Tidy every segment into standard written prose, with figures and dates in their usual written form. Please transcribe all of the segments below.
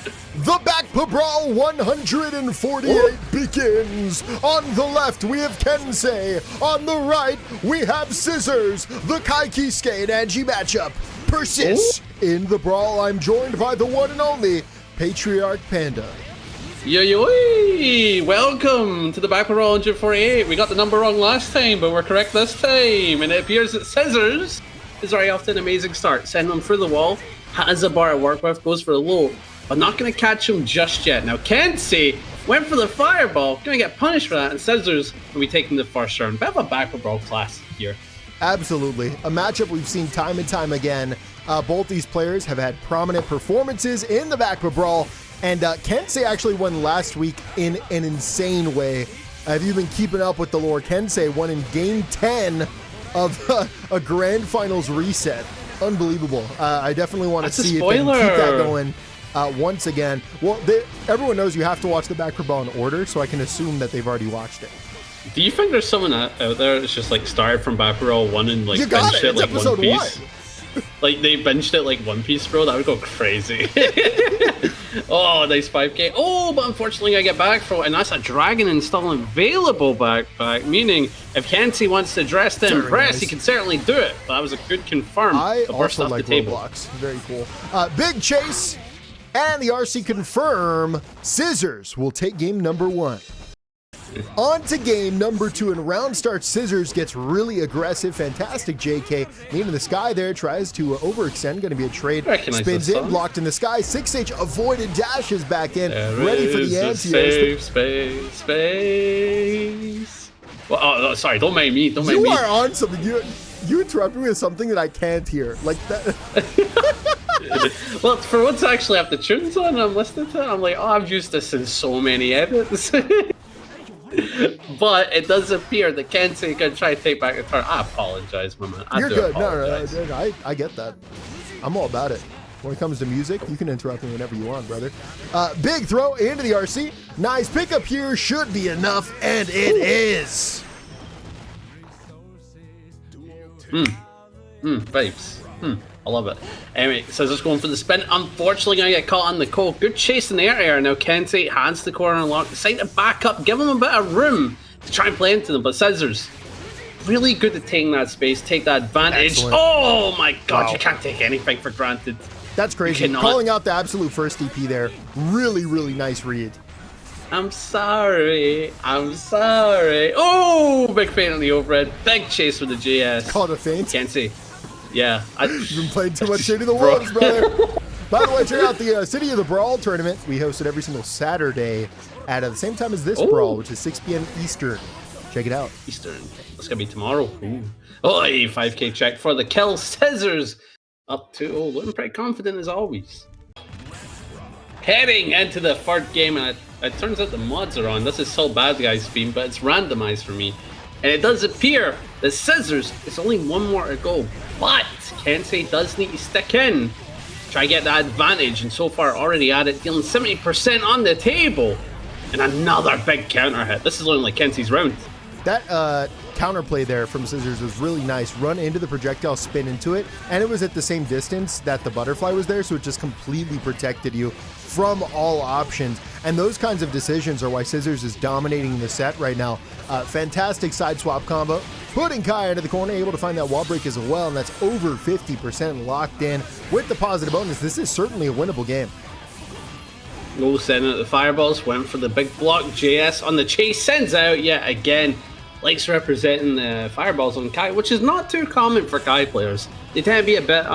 The baccpaBrawl 148 begins. On the left, we have Kensei. On the right, we have Scissors. The Kiske and Anji matchup persists. In the brawl, I'm joined by the one and only Patriarch Panda. Yo, welcome to the baccpaBrawl 148. We got the number wrong last time, but we're correct this time. And it appears that Scissors is already off to an amazing start. Send him through the wall, has a bar to work with, goes for the low, but not going to catch him just yet. Now, Kensei went for the fireball, going to get punished for that, and Scissors will be taking the first round. Bit of a baccpaBrawl class here. Absolutely. A matchup we've seen time and time again. Both these players have had prominent performances in the baccpaBrawl, and Kensei actually won last week in an insane way. Have you been keeping up with the lore? Kensei won in Game 10 of a Grand Finals reset. Unbelievable. I definitely want to see if they can keep that going once again. Well, everyone knows you have to watch the baccpaBrawl in order, so I can assume that they've already watched it. Do you think there's someone out there that's just like started from baccpaBrawl 1 and like benched it like One Piece? Like they benched it like One Piece, bro. That would go crazy. Oh, nice 5k. Oh, but unfortunately I get back throw, and that's a dragon install available backpack, meaning if Kensei wants to dress to impress, he can certainly do it. But that was a good confirm. I also like Roblox. Very cool. Big chase, and the RC confirm Scissors will take game number 1. On to game number 2, and round start. Scissors gets really aggressive. Fantastic JK. Name in the sky there, tries to overextend. Going to be a trade. Spins in, blocked in the sky. 6H avoided, dashes back in. Ready for the anti-air. Space. Well, oh, sorry, don't mind me. Don't mind me. You are on something. You interrupt me with something that I can't hear. Like that. Well, for once I actually have the tunes on, I'm listening to it. I'm like, oh, I've used this in so many edits. But it does appear that Kensei can try to take back the turn. I apologize, my man. You're good. No, I get that. I'm all about it. When it comes to music, you can interrupt me whenever you want, brother. Big throw into the RC. Nice pickup here. Should be enough, and it is. Vibes. I love it. Anyway, Scissors going for the spin. Unfortunately, gonna get caught on the coke. Good chase in the air. Now Kensei has the corner lock. Decide to back up, give him a bit of room to try and play into them. But Scissors, really good at taking that space, take that advantage. Excellent. Oh my god, wow. You can't take anything for granted. That's crazy. Calling out the absolute first DP there. Really, really nice read. I'm sorry. Oh, big feint on the overhead. Big chase with the JS. Called a feint? Kensei. Yeah. You've been playing too much Shady the Wolves, brother. By the way, check out the City of the Brawl tournament. We host it every single Saturday at the same time as this Brawl, which is 6 p.m. Eastern. Check it out. Eastern. That's going to be tomorrow. Ooh. Oh, a 5k check for the kill. Scissors up to, looking pretty confident as always. Heading into the third game, and it turns out the mods are on. This is so bad, guys, Beam, but it's randomized for me. And it does appear that Scissors, it's only one more to go. But Kensei does need to stick in, try to get that advantage, and so far already at it, dealing 70% on the table. And another big counter hit. This is only like Kensei's round. That counterplay there from Scissors was really nice. Run into the projectile, spin into it, and it was at the same distance that the butterfly was there, so it just completely protected you from all options. And those kinds of decisions are why Scissors is dominating the set right now. Fantastic side swap combo, putting Kai into the corner, able to find that wall break as well, and that's over 50% locked in with the positive bonus. This is certainly a winnable game. No sending out the fireballs, went for the big block. JS on the chase, sends out yet again. Likes representing the fireballs on Kai, which is not too common for Kai players. They tend to be a bit,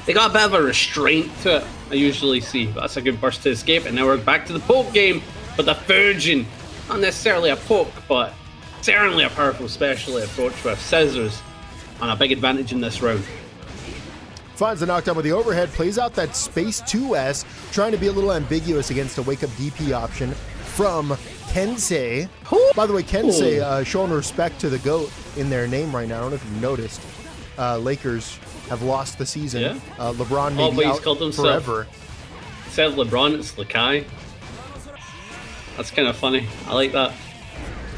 they got a bit of a restraint to it, I usually see. But that's a good burst to escape, and now we're back to the poke game. But the Fujin, not necessarily a poke, but certainly a powerful special approach with Scissors on a big advantage in this round. Finds the knockdown with the overhead, plays out that space 2S, trying to be a little ambiguous against a wake-up DP option from Kensei. By the way, Kensei showing respect to the GOAT in their name right now. I don't know if you've noticed. Lakers have lost the season. Yeah. LeBron may be out forever. Instead of LeBron, it's Lakai. That's kind of funny. I like that.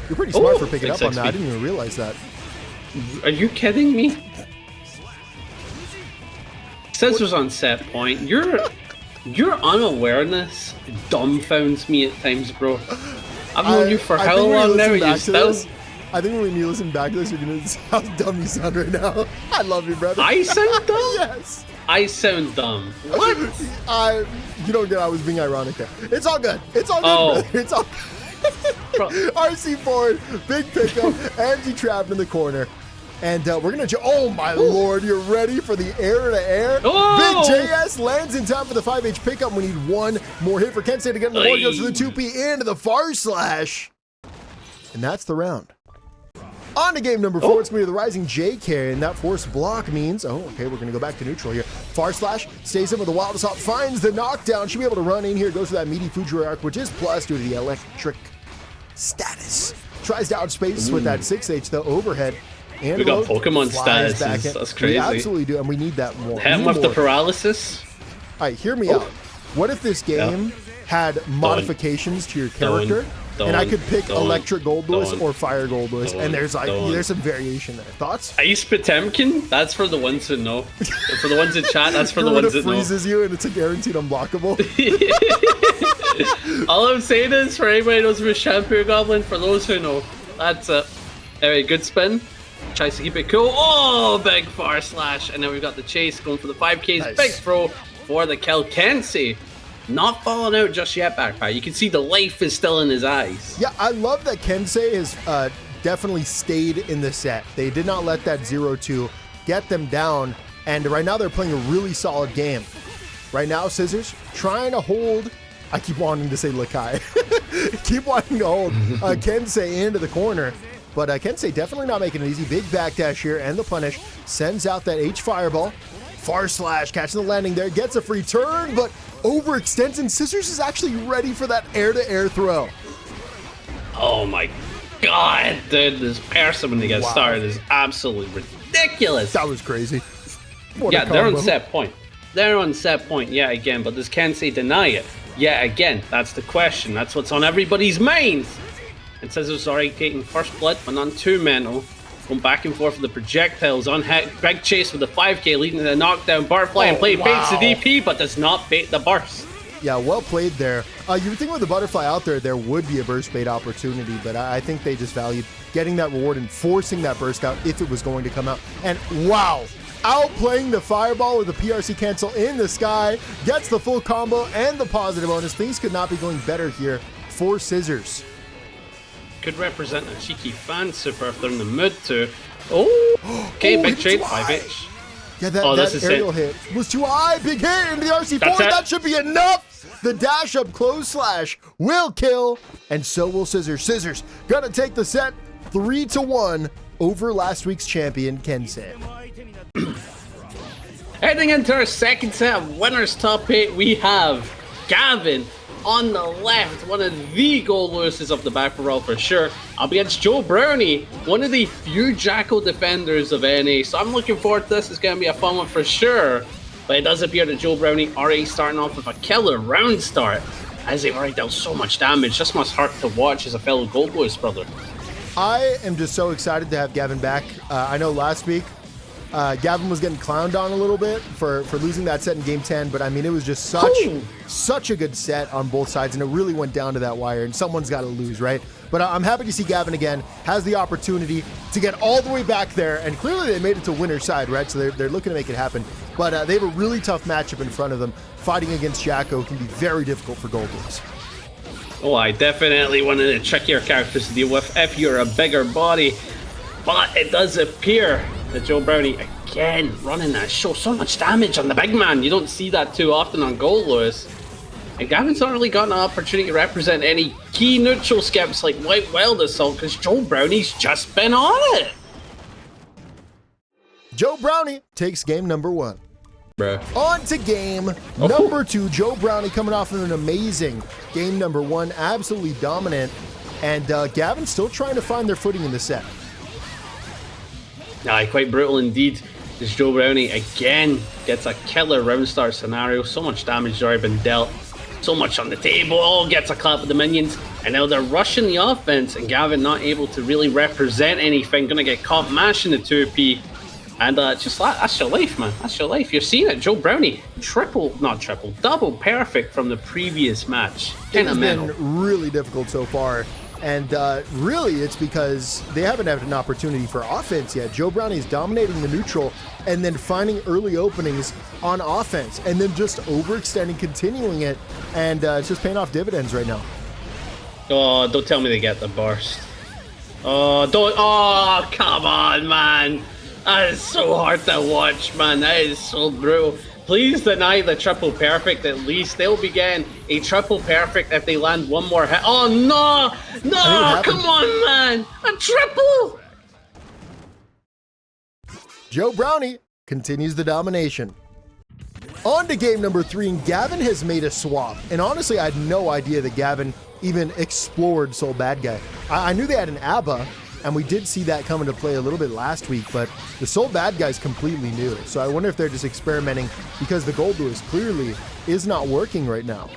You're pretty smart for picking up on that. I didn't even realize that. Are you kidding me? Scissors on set point. You're Your unawareness dumbfounds me at times, bro. I've known you for how long now? You still... I think when you listen back to this, you're gonna see how dumb you sound right now. I love you, brother. I sound dumb? Yes. I sound dumb. What? You don't get I was being ironic there. It's all good. It's all good, brother. It's all RC forward, big pickup, Anji trapped in the corner. And we're going to... Oh, my lord. You're ready for the air-to-air? Oh! Big JS lands in time for the 5H pickup. We need one more hit for Kensei to get in the board. He goes to the 2P into the far slash. And that's the round. On to game number 4. It's going to be the Rising J carry. And that force block means... Oh, okay. We're going to go back to neutral here. Far slash stays in with the wild assault. Finds the knockdown. Should be able to run in here. Goes for that meaty Fujiwara arc, which is plus due to the electric status. Tries to outspace with that 6H, though, overhead. And we got Pokemon statuses. That's crazy. We absolutely do, and we need that more. Hit him with the paralysis. All right, hear me out. What if this game had modifications to your character, and I could pick Electric Goldlewis or Fire Goldlewis, and there's some variation there. Thoughts? Ice Potemkin? That's for the ones who know. For the ones in chat, that's for the ones that know. It freezes you, and it's a guaranteed unblockable. All I'm saying is, for anybody who knows about Shampoo Goblin, for those who know, that's it. Anyway, good spin. Tries to keep it cool. Oh, big far slash. And then we've got the chase going for the 5Ks. Nice. Big throw for the kill. Kensei not falling out just yet, baccpack. You can see the life is still in his eyes. Yeah, I love that Kensei has definitely stayed in the set. They did not let that 0-2 get them down. And right now they're playing a really solid game. Right now, Scissors trying to hold... I keep wanting to say Lakai. Keep wanting to hold Kensei into the corner. But Kensei definitely not making it easy. Big backdash here, and the punish sends out that H fireball. Far slash, catching the landing there, gets a free turn, but overextends, and Scissors is actually ready for that air-to-air throw. Oh my god, dude, this person when they get started is absolutely ridiculous. That was crazy. Yeah, they're on set point. They're on set point, yeah, again, but does Kensei deny it? Yeah, again, that's the question. That's what's on everybody's minds. And Scissors already getting first blood, but not too mental. Going back and forth with the projectiles on hit. Big chase with the 5K leading to the knockdown. Butterfly and play baits the DP, but does not bait the burst. Yeah, well played there. You would think with the butterfly out there would be a burst bait opportunity, but I think they just valued getting that reward and forcing that burst out if it was going to come out. And wow, outplaying the fireball with the PRC cancel in the sky. Gets the full combo and the positive bonus. Things could not be going better here for Scissors. Could represent a cheeky fan super if they're in the mood to. Oh, okay, big trade, 5H. Yeah, that aerial hit was too high. Big hit into the RC4. That should be enough. The dash up close slash will kill, and so will Scissors. Scissors gonna take the set 3-1 over last week's champion, Kensei. Heading into our second set of winners top 8, we have Gavin on the left, one of the Goldlewises of the baccpaBrawl for sure. Up against Joe Brownie, one of the few Jackal defenders of NA. So I'm looking forward to this. It's going to be a fun one for sure. But it does appear that Joe Brownie already starting off with a killer round start, as they've already dealt so much damage. This must hurt to watch as a fellow Goldlewis brother. I am just so excited to have Gavin back. I know last week Gavin was getting clowned on a little bit for losing that set in game 10, but I mean, it was just such a good set on both sides, and it really went down to that wire, and someone's got to lose, right? But I'm happy to see Gavin again, has the opportunity to get all the way back there, and clearly they made it to winner's side, right? So they're looking to make it happen, but they have a really tough matchup in front of them. Fighting against Jacko can be very difficult for Goldlewis. Oh, I definitely one of the trickier characters to deal with if you're a bigger body, but it does appear that Joe Brownie again running that show so much damage on the big man. You don't see that too often on Goldlewis. And Gavin's not really gotten an opportunity to represent any key neutral skips like White Wild Assault because Joe Brownie's just been on it. Joe Brownie takes game number 1. Bruh. On to game number 2. Joe Brownie coming off of an amazing game number 1, absolutely dominant. And Gavin's still trying to find their footing in the set. Aye, quite brutal indeed. As Joe Brownie again gets a killer round start scenario. So much damage has already been dealt. So much on the table. Oh, gets a clap with the minions. And now they're rushing the offense. And Gavin not able to really represent anything. Gonna get caught mashing the 2P. And just that's your life, man. That's your life. You're seeing it. Joe Brownie, double perfect from the previous match. It has been really difficult so far. And really, it's because they haven't had an opportunity for offense yet. Joe Brownie is dominating the neutral and then finding early openings on offense and then just overextending, continuing it. And it's just paying off dividends right now. Oh, don't tell me they get the burst. Oh, don't. Oh, come on, man. That is so hard to watch, man. That is so brutal. Please deny the triple perfect at least. They'll be getting a triple perfect if they land one more hit. Oh, no! No! Come on, man! A triple! Joe Brownie continues the domination. On to game number 3, and Gavin has made a swap. And honestly, I had no idea that Gavin even explored Soul Bad Guy. I knew they had an ABBA, and we did see that come into play a little bit last week, but the Soul Bad Guy is completely new. So I wonder if they're just experimenting because the Goldlewis clearly is not working right now.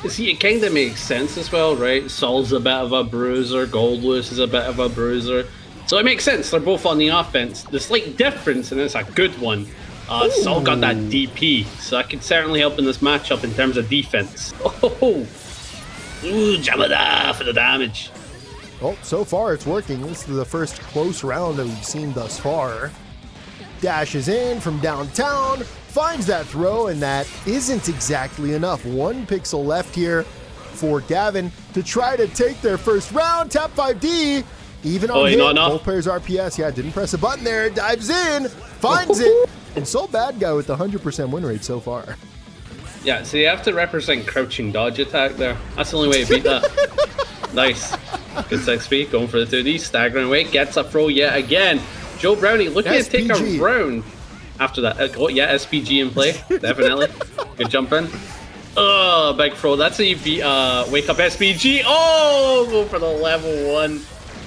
See, it kind of makes sense as well, right? Soul's a bit of a bruiser, Goldlewis is a bit of a bruiser. So it makes sense, they're both on the offense. The slight difference, and it's a good one, Soul got that DP, so that could certainly help in this matchup in terms of defense. Oh! Ooh, Giovanna for the damage. Well, so far it's working. This is the first close round that we've seen thus far. Dashes in from downtown, finds that throw, and that isn't exactly enough. 1 pixel left here for Gavin to try to take their first round. Tap 5D, even on hit. Both players RPS. Yeah, didn't press a button there. Dives in, finds it, and Soul Bad Guy with the 100% win rate so far. Yeah, so you have to represent crouching dodge attack there. That's the only way to beat that. Nice. Good 6B, going for the 2D, staggering away, gets a throw yet again. Joe Brownie looking to take a round after that. Yeah, SPG in play, definitely. Good jump in. Oh, big throw. That's how you beat Wake Up SPG. Oh, go for the level 1.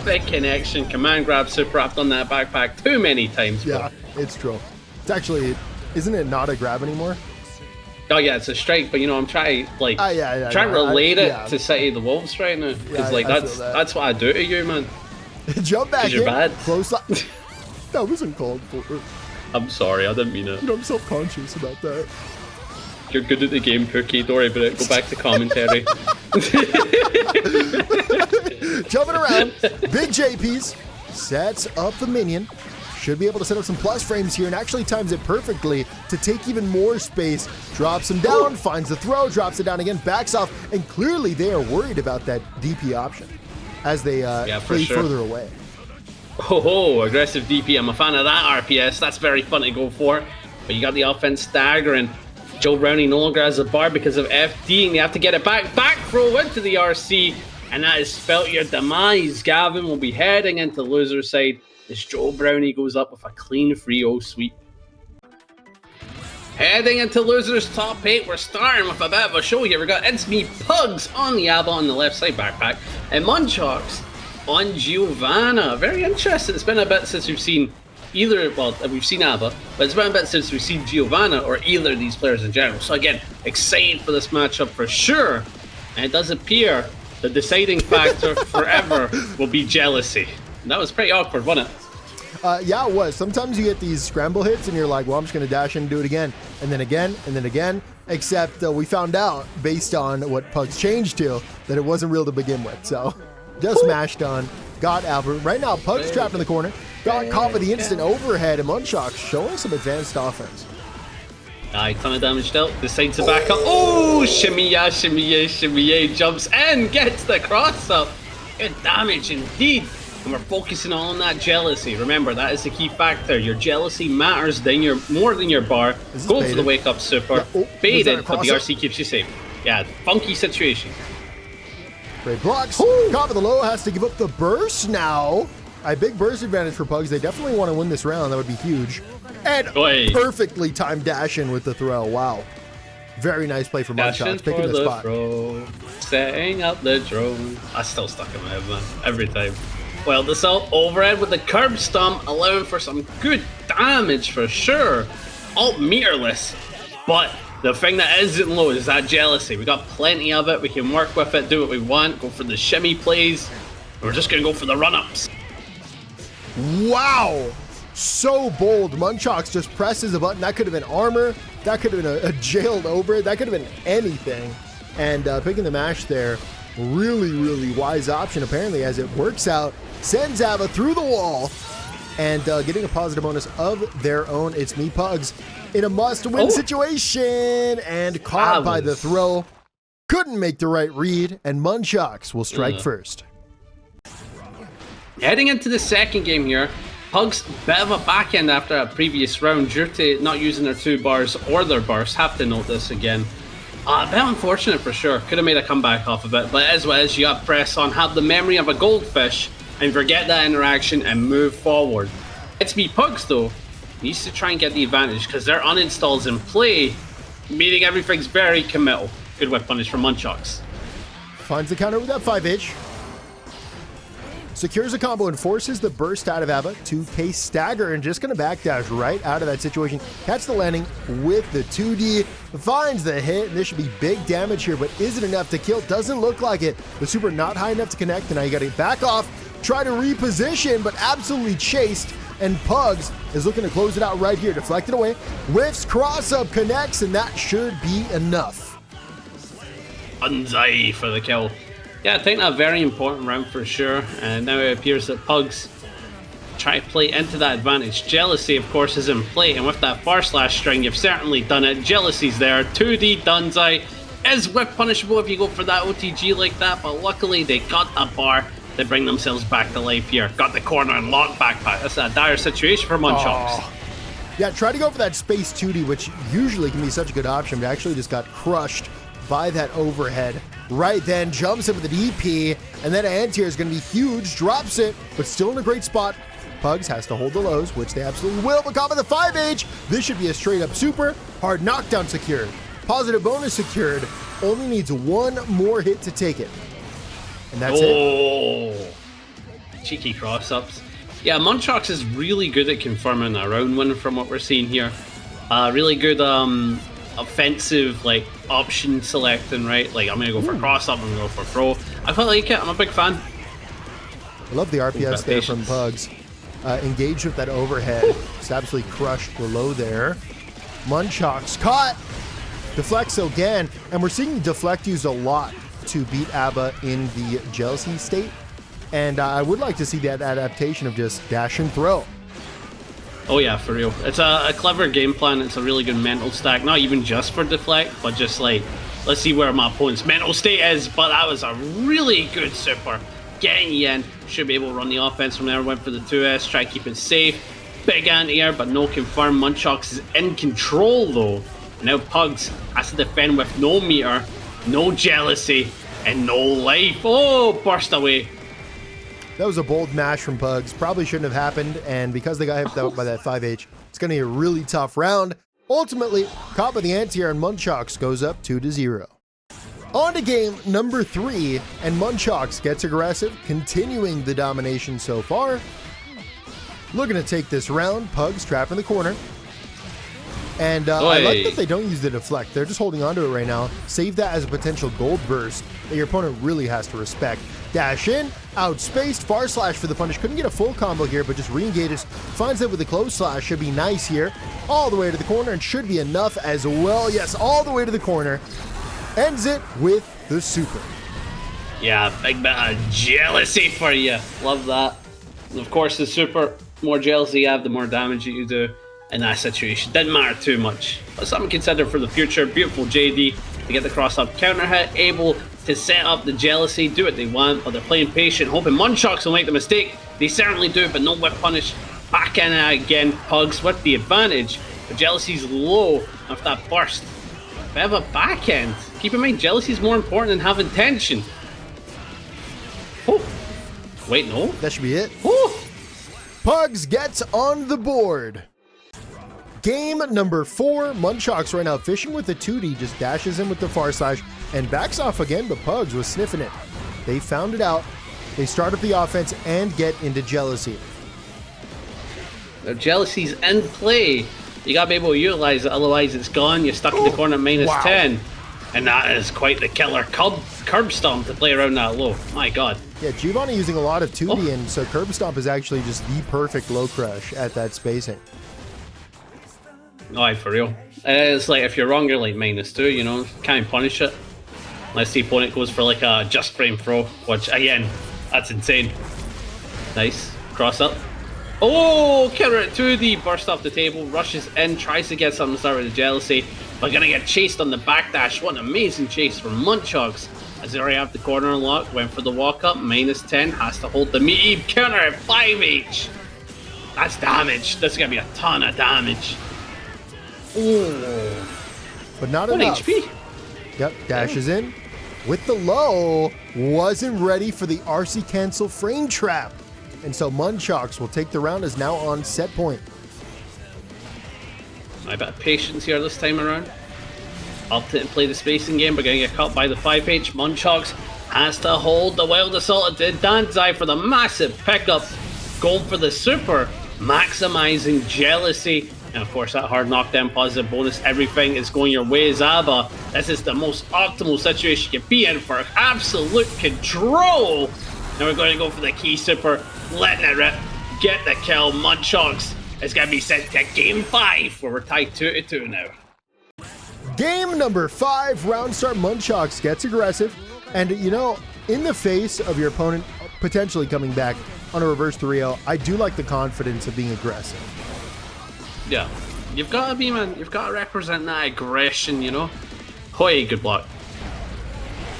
Big connection. Command grab, super up on that backpack too many times. Yeah, it's true. It's actually, isn't it not a grab anymore? Oh yeah, it's a strike, but you know I'm trying like trying to relate it to City of the Wolves right now because like that's what I do to you, man. Jump back in. You're bad. Close. That wasn't called for. I'm sorry, I didn't mean it. You know, I'm self-conscious about that. You're good at the game, Pookie. Don't worry about it. Go back to commentary. Jumping around, big JPs sets up the minion. Should be able to set up some plus frames here and actually times it perfectly to take even more space. Drops him down, finds the throw, drops it down again, backs off, and clearly they are worried about that DP option as they play further away. Oh, aggressive DP. I'm a fan of that RPS. That's very fun to go for. But you got the offense staggering. Joe Brownie no longer has a bar because of FD, and they have to get it back. Back throw into the RC, and that has spelt your demise. Gavin will be heading into the loser side as Joe Brownie goes up with a clean 3-0 sweep. Heading into losers top 8, we're starting with a bit of a show here. We got ItsMePugs on the ABBA on the left side backpack, and Munchox on Giovanna. Very interesting. It's been a bit since we've seen either, well, we've seen ABBA, but it's been a bit since we've seen Giovanna or either of these players in general. So again, excited for this matchup for sure. And it does appear the deciding factor forever will be jealousy. And that was pretty awkward, wasn't it? Yeah, it was. Sometimes you get these scramble hits and you're like, well, I'm just going to dash in and do it again. And then again, and then again. Except we found out, based on what Pugs changed to, that it wasn't real to begin with. So just mashed on, got Albert. Right now, Pugs trapped in the corner. Got caught with the instant overhead, and Munchox showing some advanced offense. Aye, ton of damage dealt. Decides to back up. Oh, shimmy yeah, jumps in, gets the cross up. Good damage indeed. And we're focusing on that jealousy. Remember, that is the key factor. Your jealousy matters more than your bar. Go for the wake up super. Yeah. Baited, but the RC keeps you safe. Yeah, funky situation. Great blocks. Caught with the low, has to give up the burst now. A big burst advantage for Pugs. They definitely want to win this round. That would be huge. And perfectly timed dash in with the throw. Wow. Very nice play from Munchox, picking the spot. Throw, setting up the drone. That's still stuck in my head, man. Every time. Well, the Salt overhead with the curb stomp, allowing for some good damage for sure. Alt meterless. But the thing that isn't low is that jealousy. We got plenty of it. We can work with it, do what we want, go for the shimmy plays. We're just going to go for the run-ups. Wow. So bold. Munchox just presses a button. That could have been armor. That could have been a jailed over. That could have been anything. And picking the mash there, really, really wise option apparently, as it works out. Sends Ava through the wall and getting a positive bonus of their own. ItsMePugs in a must-win situation and caught by the throw. Couldn't make the right read, and Munchox will strike first. Heading into the second game here, Pugs bit of a backhand after a previous round due to not using their 2 bars or their burst. Have to note this again. A bit unfortunate for sure. Could have made a comeback off of it, but as well as you got press on, have the memory of a goldfish and forget that interaction and move forward. ItsMePugs though needs to try and get the advantage because their uninstalls in play, meaning everything's very committal. Good whip punish from Munchox. Finds the counter with that 5H. Secures a combo and forces the burst out of Ava. 2K stagger and just going to backdash right out of that situation. Catch the landing with the 2D. Finds the hit. And this should be big damage here, but is it enough to kill? Doesn't look like it. The super not high enough to connect, and now you got to back off. Try to reposition, but absolutely chased. And Pugs is looking to close it out right here. Deflected away. Whiffs, cross up, connects, and that should be enough. Anji for the kill. Yeah, I think that very important round for sure. And now it appears that Pugs try to play into that advantage. Jealousy, of course, is in play. And with that far slash string, you've certainly done it. Jealousy's there. 2D Dunzai is whip punishable if you go for that OTG like that. But luckily, they got that bar. They bring themselves back to life here. Got the corner and locked backpack. That's a dire situation for Munchox. Yeah, try to go for that space 2D, which usually can be such a good option, but actually just got crushed by that overhead. Right then, jumps in with the DP, and then Antier is going to be huge, drops it, but still in a great spot. Pugs has to hold the lows, which they absolutely will, but caught by the 5H. This should be a straight up super. Hard knockdown secured. Positive bonus secured. Only needs one more hit to take it. And that's it. Cheeky cross-ups. Yeah, Munchox is really good at confirming a round win from what we're seeing here. Really good offensive like option selecting, right? Like I'm gonna go for cross-up, I'm gonna go for throw. I quite like it, I'm a big fan. I love the RPS there from Pugs. Engaged with that overhead. Just absolutely crushed below there. Munchox caught. Deflects again, and we're seeing deflect used a lot to beat ABBA in the jealousy state. And I would like to see that adaptation of just dash and throw. Oh yeah, for real. It's a clever game plan. It's a really good mental stack. Not even just for deflect, but just like, let's see where my opponent's mental state is. But that was a really good super. Getting you in. Should be able to run the offense from there. Went for the 2S. Try to keep it safe. Big anti-air, but no confirm. Munchox is in control though. Now Pugs has to defend with no meter, no jealousy, and no life. Oh, burst away. That was a bold mash from Pugs. Probably shouldn't have happened, and because they got hit out by that 5H, it's going to be a really tough round. Ultimately, caught by the anti-air, and Munchox goes up 2-0. On to game number 3, and Munchox gets aggressive, continuing the domination so far. Looking to take this round. Pugs trapped in the corner. And I like that they don't use the deflect. They're just holding onto it right now. Save that as a potential gold burst that your opponent really has to respect. Dash in, outspaced, far slash for the punish. Couldn't get a full combo here, but just re-engages. Finds it with the close slash. Should be nice here. All the way to the corner, and should be enough as well. Yes, all the way to the corner. Ends it with the super. Yeah, big bit of jealousy for you. Love that. And of course, the super, more jealousy you have, the more damage that you do. In that situation, didn't matter too much, but something to consider for the future. Beautiful JD to get the cross-up counter hit, able to set up the jealousy, do what they want, but they're playing patient, hoping Munchox will make the mistake. They certainly do, but no whip punish. Back in it again, Pugs with the advantage, but jealousy's low off that burst. Bit of a backhand. Keep in mind, jealousy's more important than having tension. Oh, wait, no, that should be it. Oh, Pugs gets on the board. Game number 4, Munchox right now fishing with the 2D, just dashes in with the far slash and backs off again, but Pugs was sniffing it. They found it out. They start up the offense and get into jealousy. Their jealousy's in play. You gotta be able to utilize it, otherwise it's gone. You're stuck in the corner at -10. And that is quite the killer curb stomp to play around that low. My god. Yeah, Giovanna using a lot of 2D, and so curb stomp is actually just the perfect low crush at that spacing. Oh, for real. It's like if you're wrong, you're like -2, you know? Can't punish it. Unless the opponent goes for like a just frame throw, which again, that's insane. Nice. Cross up. Oh, counter at 2D, burst off the table, rushes in, tries to get something started with the jealousy, but gonna get chased on the backdash. What an amazing chase from Munchox. As they already have the corner unlocked, went for the walk up, -10, has to hold the meaty counter at 5H. That's damage. That's gonna be a ton of damage. Oh. But not 1 enough. HP. Yep, dashes in. With the low, wasn't ready for the RC cancel frame trap. And so Munchox will take the round, is now on set point. I bet patience here this time around. Up to play the spacing game, but gonna get caught by the 5H. Munchox has to hold the Wild Assault to Danzai for the massive pickup. Gold for the super, maximizing jealousy. And of course that hard knockdown positive bonus, everything is going your way, Zaba. This is the most optimal situation you can be in for absolute control. Now we're going to go for the key super, letting it rip, get the kill. Munchox is going to be sent to game 5, where we're tied 2-2 now. Game number 5, round start. Munchox gets aggressive, and you know, in the face of your opponent potentially coming back on a reverse 3-0, I do like the confidence of being aggressive. Yeah, you've got to be, man. You've got to represent that aggression, you know. Hoi, good block.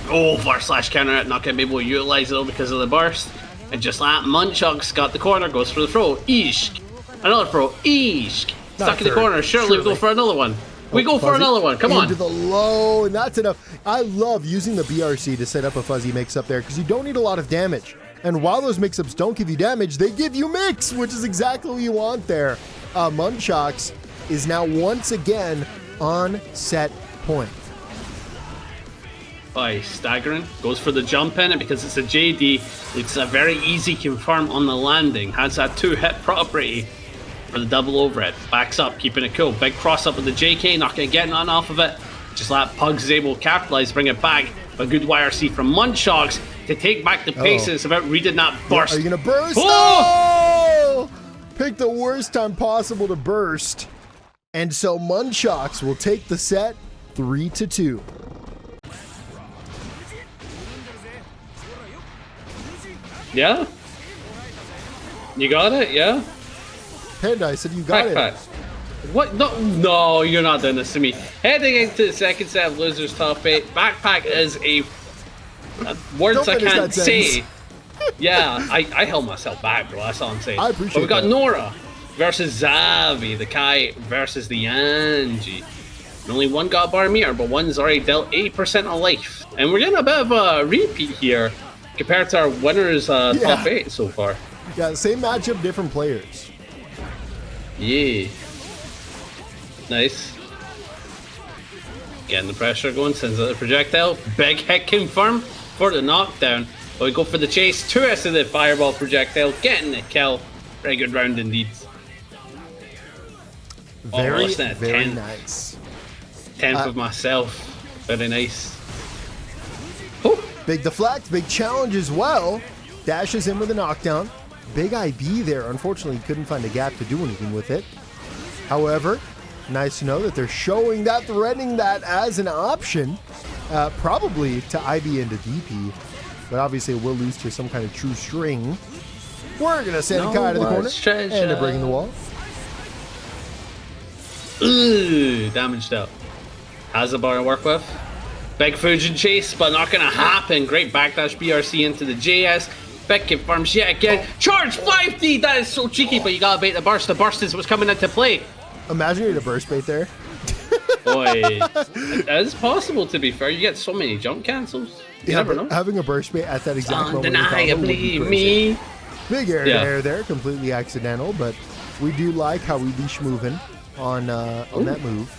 Oh, // counter it, not going to be able to utilize it though because of the burst. And just like that, Munchox got the corner, goes for the throw. Eesh. Another throw. Eesh. Stuck in the corner. Surely we go for another one. We go for another one. Come on. Into the low, and that's enough. I love using the BRC to set up a fuzzy mix-up there because you don't need a lot of damage. And while those mix-ups don't give you damage, they give you mix, which is exactly what you want there. Munchox is now once again on set point. By staggering, goes for the jump in, and because it's a JD, it's a very easy confirm on the landing. Has that 2-hit property for the double overhead. Backs up, keeping it cool. Big cross up with the JK, not going to get none off of it. Just like Pugs is able to capitalize, bring it back. A good YRC from Munchox to take back the paces about reading that burst. Are you going to burst? Oh! Pick the worst time possible to burst. And so Munchox will take the set 3-2. Yeah? You got it, yeah? Panda, I said you got baccpack. it. What? No, you're not doing this to me. Heading into the second set of Losers Top 8, baccpack is a words I can't say. Yeah, I held myself back, bro. That's all I'm saying. I appreciate But we got that. Nora versus Xavi, the Kai versus the Anji. And only one got a bar meter, but one's already dealt 80% of life. And we're getting a bit of a repeat here compared to our winners top 8 so far. Yeah, same matchup, different players. Yeah. Nice. Getting the pressure going, sends out the projectile. Big hit confirmed for the knockdown. But we go for the chase. 2S of the fireball projectile, getting the kill. Very good round indeed. Very, Almost a very 10th. nice. 10th of myself. Very nice. Oh. Big deflect, big challenge as well. Dashes in with a knockdown. Big IB there. Unfortunately, couldn't find a gap to do anything with it. However, nice to know that they're showing that, threatening that as an option. Probably to IB into DP. But obviously it will lose to some kind of true string. We're going to send Kai to the corner. And to breaking the wall. Ooh, damaged up. Has a bar to work with. Big Fujin chase, but not going to happen. Great backdash BRC into the JS. Big confirms yet again. Charge 5D! That is so cheeky, but you got to bait the burst. The burst is what's coming into play. Imagine you had a burst bait there. Boy, that is possible, to be fair. You get so many jump cancels. You never know. Having a burst bait at that exact moment. Undeniably me. Big air there, completely accidental, but we do like how we be schmoving on that move.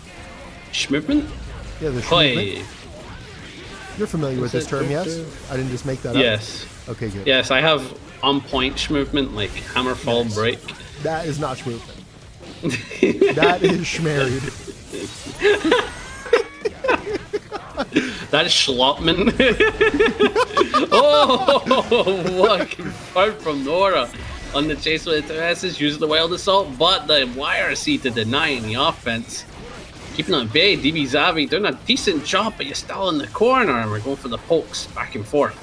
Schmovement? Yeah, the schmovement. You're familiar with this term, yes? I didn't just make that up? Yes. Okay, good. Yes, I have on-point schmovement, like hammer, fall, break. That is not schmovement. That is schmarried. That's Schlottman. Oh, what confirmed from Nora on the chase with the TSs, using the wild assault, but the YRC to deny any offense. Keeping on bay, DB Xavi doing a decent job, but you're still in the corner, and we're going for the pokes back and forth.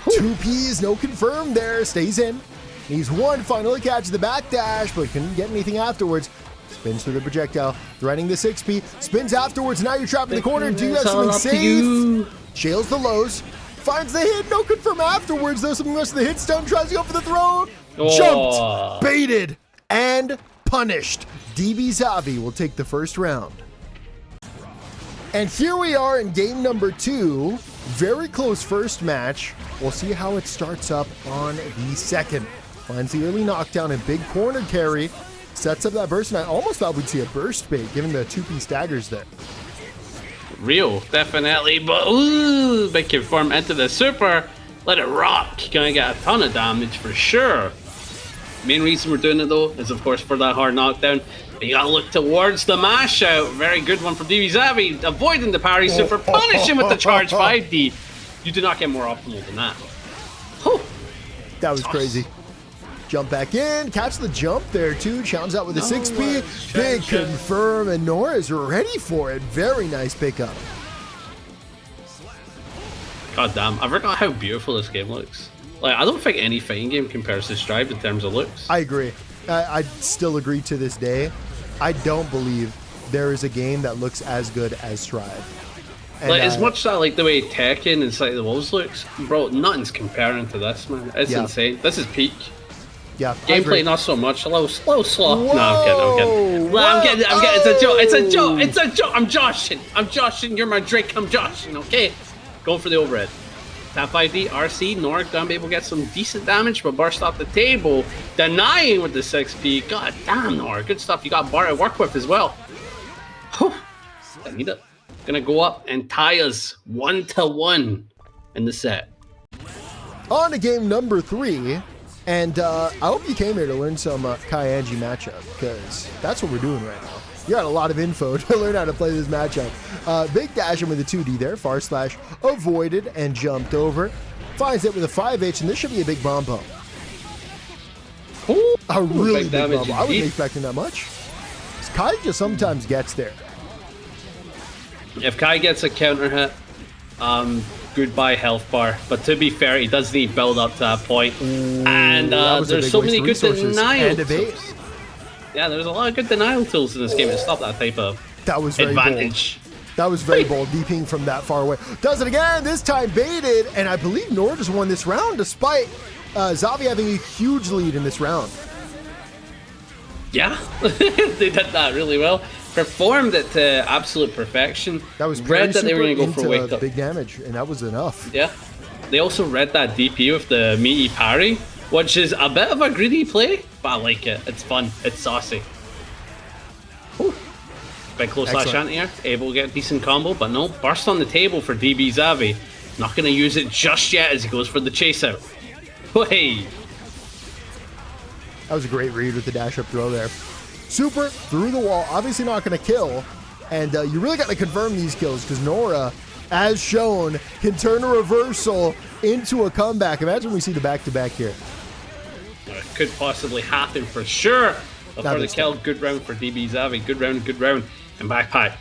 2Ps, no confirm there, stays in. Needs one final catch the backdash, but couldn't get anything afterwards. Spins through the projectile, threatening the 6P, spins afterwards, now you're trapped in the corner. Do you have something safe? Shails the lows, finds the hit, no confirm afterwards, though something else to the hit stone, tries to go for the throw, jumped, baited, and punished. DB Xavi will take the first round. And here we are in game number 2. Very close first match. We'll see how it starts up on the second. Finds the early knockdown and big corner carry. Sets up that burst, and I almost thought we'd see a burst bait given the 2P staggers there. Real, definitely, but ooh, big confirm into the super. Let it rock. Gonna get a ton of damage for sure. Main reason we're doing it though is of course for that hard knockdown. But you gotta look towards the mash out. Very good one from DB Xavi, avoiding the parry super, punishing with the charge 5D. You do not get more optimal than that. Whew. That was crazy. Jump back in, catch the jump there too. Challenge out with a 6P. Big confirm, and Nora is ready for it. Very nice pickup. God damn, I forgot how beautiful this game looks. Like, I don't think any fighting game compares to Strive in terms of looks. I agree. I still agree to this day. I don't believe there is a game that looks as good as Strive. And, like, as much that like the way Tekken and Sight of the Wolves looks, bro, nothing's comparing to this, man. It's insane. This is peak. Yeah, gameplay not so much. A little slow. No, I'm kidding. It's a joke. It's a joke. I'm joshing. You're my Drake. I'm joshing. Okay, going for the overhead. Tap 5D, RC, Nora gonna be able to get some decent damage, but burst off the table, denying with the 6P. God damn, Nora, good stuff. You got bar to work with as well. Whew. I need it. Gonna go up and tie us 1-1 in the set. On to game number 3, and I hope you came here to learn some Kai Anji matchup, because that's what we're doing right now. You got a lot of info to learn how to play this matchup. Big dash in with a 2D there. Far slash avoided and jumped over. Finds it with a 5H, and this should be a big bomb pump. Ooh, a really big damage bomb. I wasn't expecting that much. Kai just sometimes gets there. If Kai gets a counter hit, goodbye health bar. But to be fair, he does need build up to that point. Ooh, and there's so many good denial tools. And yeah, there's a lot of good denial tools in this game to stop that type of advantage. Bold. That was very bold, DPing from that far away. Does it again, this time baited, and I believe Nora just won this round despite Xavi having a huge lead in this round. Yeah, they did that really well. Performed it to absolute perfection. That was read that they were going to go for wake up. Big damage, and that was enough. Yeah, they also read that DP with the meaty parry, which is a bit of a greedy play, but I like it. It's fun. It's saucy. Ooh. Big close slash anti-air, able to get a decent combo, but no, burst on the table for DB Xavi. Not going to use it just yet as he goes for the chase out. Hey. That was a great read with the dash up throw there. Super through the wall, obviously not going to kill, and you really got to confirm these kills because Nora, as shown, can turn a reversal into a comeback. Imagine we see the back-to-back here. It could possibly happen for sure. But for the kill, good round for DB Xavi. Good round. And backpack.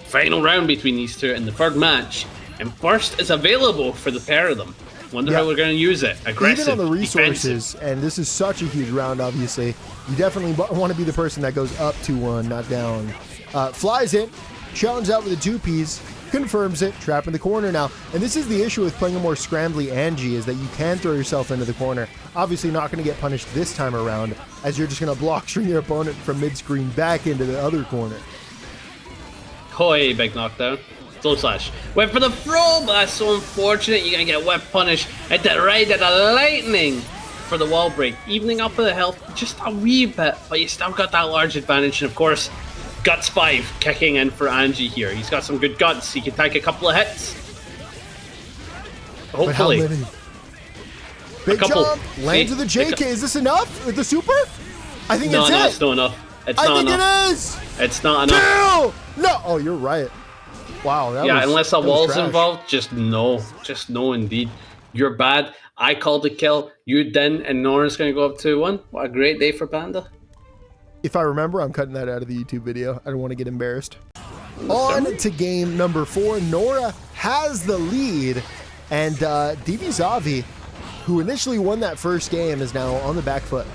Final round between these two in the third match. And burst is available for the pair of them. Wonder how we're going to use it. Aggressive, even on the resources, defensive. And this is such a huge round, obviously. You definitely want to be the person that goes up 2-1, not down. Flies in, challenge out with the 2Ps, confirms it, trap in the corner now. And this is the issue with playing a more scrambly Anji, is that you can throw yourself into the corner. Obviously not going to get punished this time around, as you're just going to block string your opponent from mid-screen back into the other corner. Hoi, big knockdown. Slow slash. Went for the throw, but that's so unfortunate. You're going to get whip punished at the right at the lightning for the wall break. Evening up the health just a wee bit, but you still got that large advantage. And of course, Guts 5 kicking in for Anji here. He's got some good guts. He can take a couple of hits. Hopefully. But how many? Big jump, lands with the JK. Is this enough with the super? I think it's it. No, it's not enough. It's not enough. I think it is. It's not enough. No! Oh, you're right. Wow. Unless a wall's trash. involved, just no. Just no indeed. You're bad. I called the kill. You didn't, and Nora's going to go up 2-1. What a great day for Panda. If I remember, I'm cutting that out of the YouTube video. I don't want to get embarrassed. On to game number 4. Nora has the lead, and Xavi, who initially won that first game, is now on the back foot.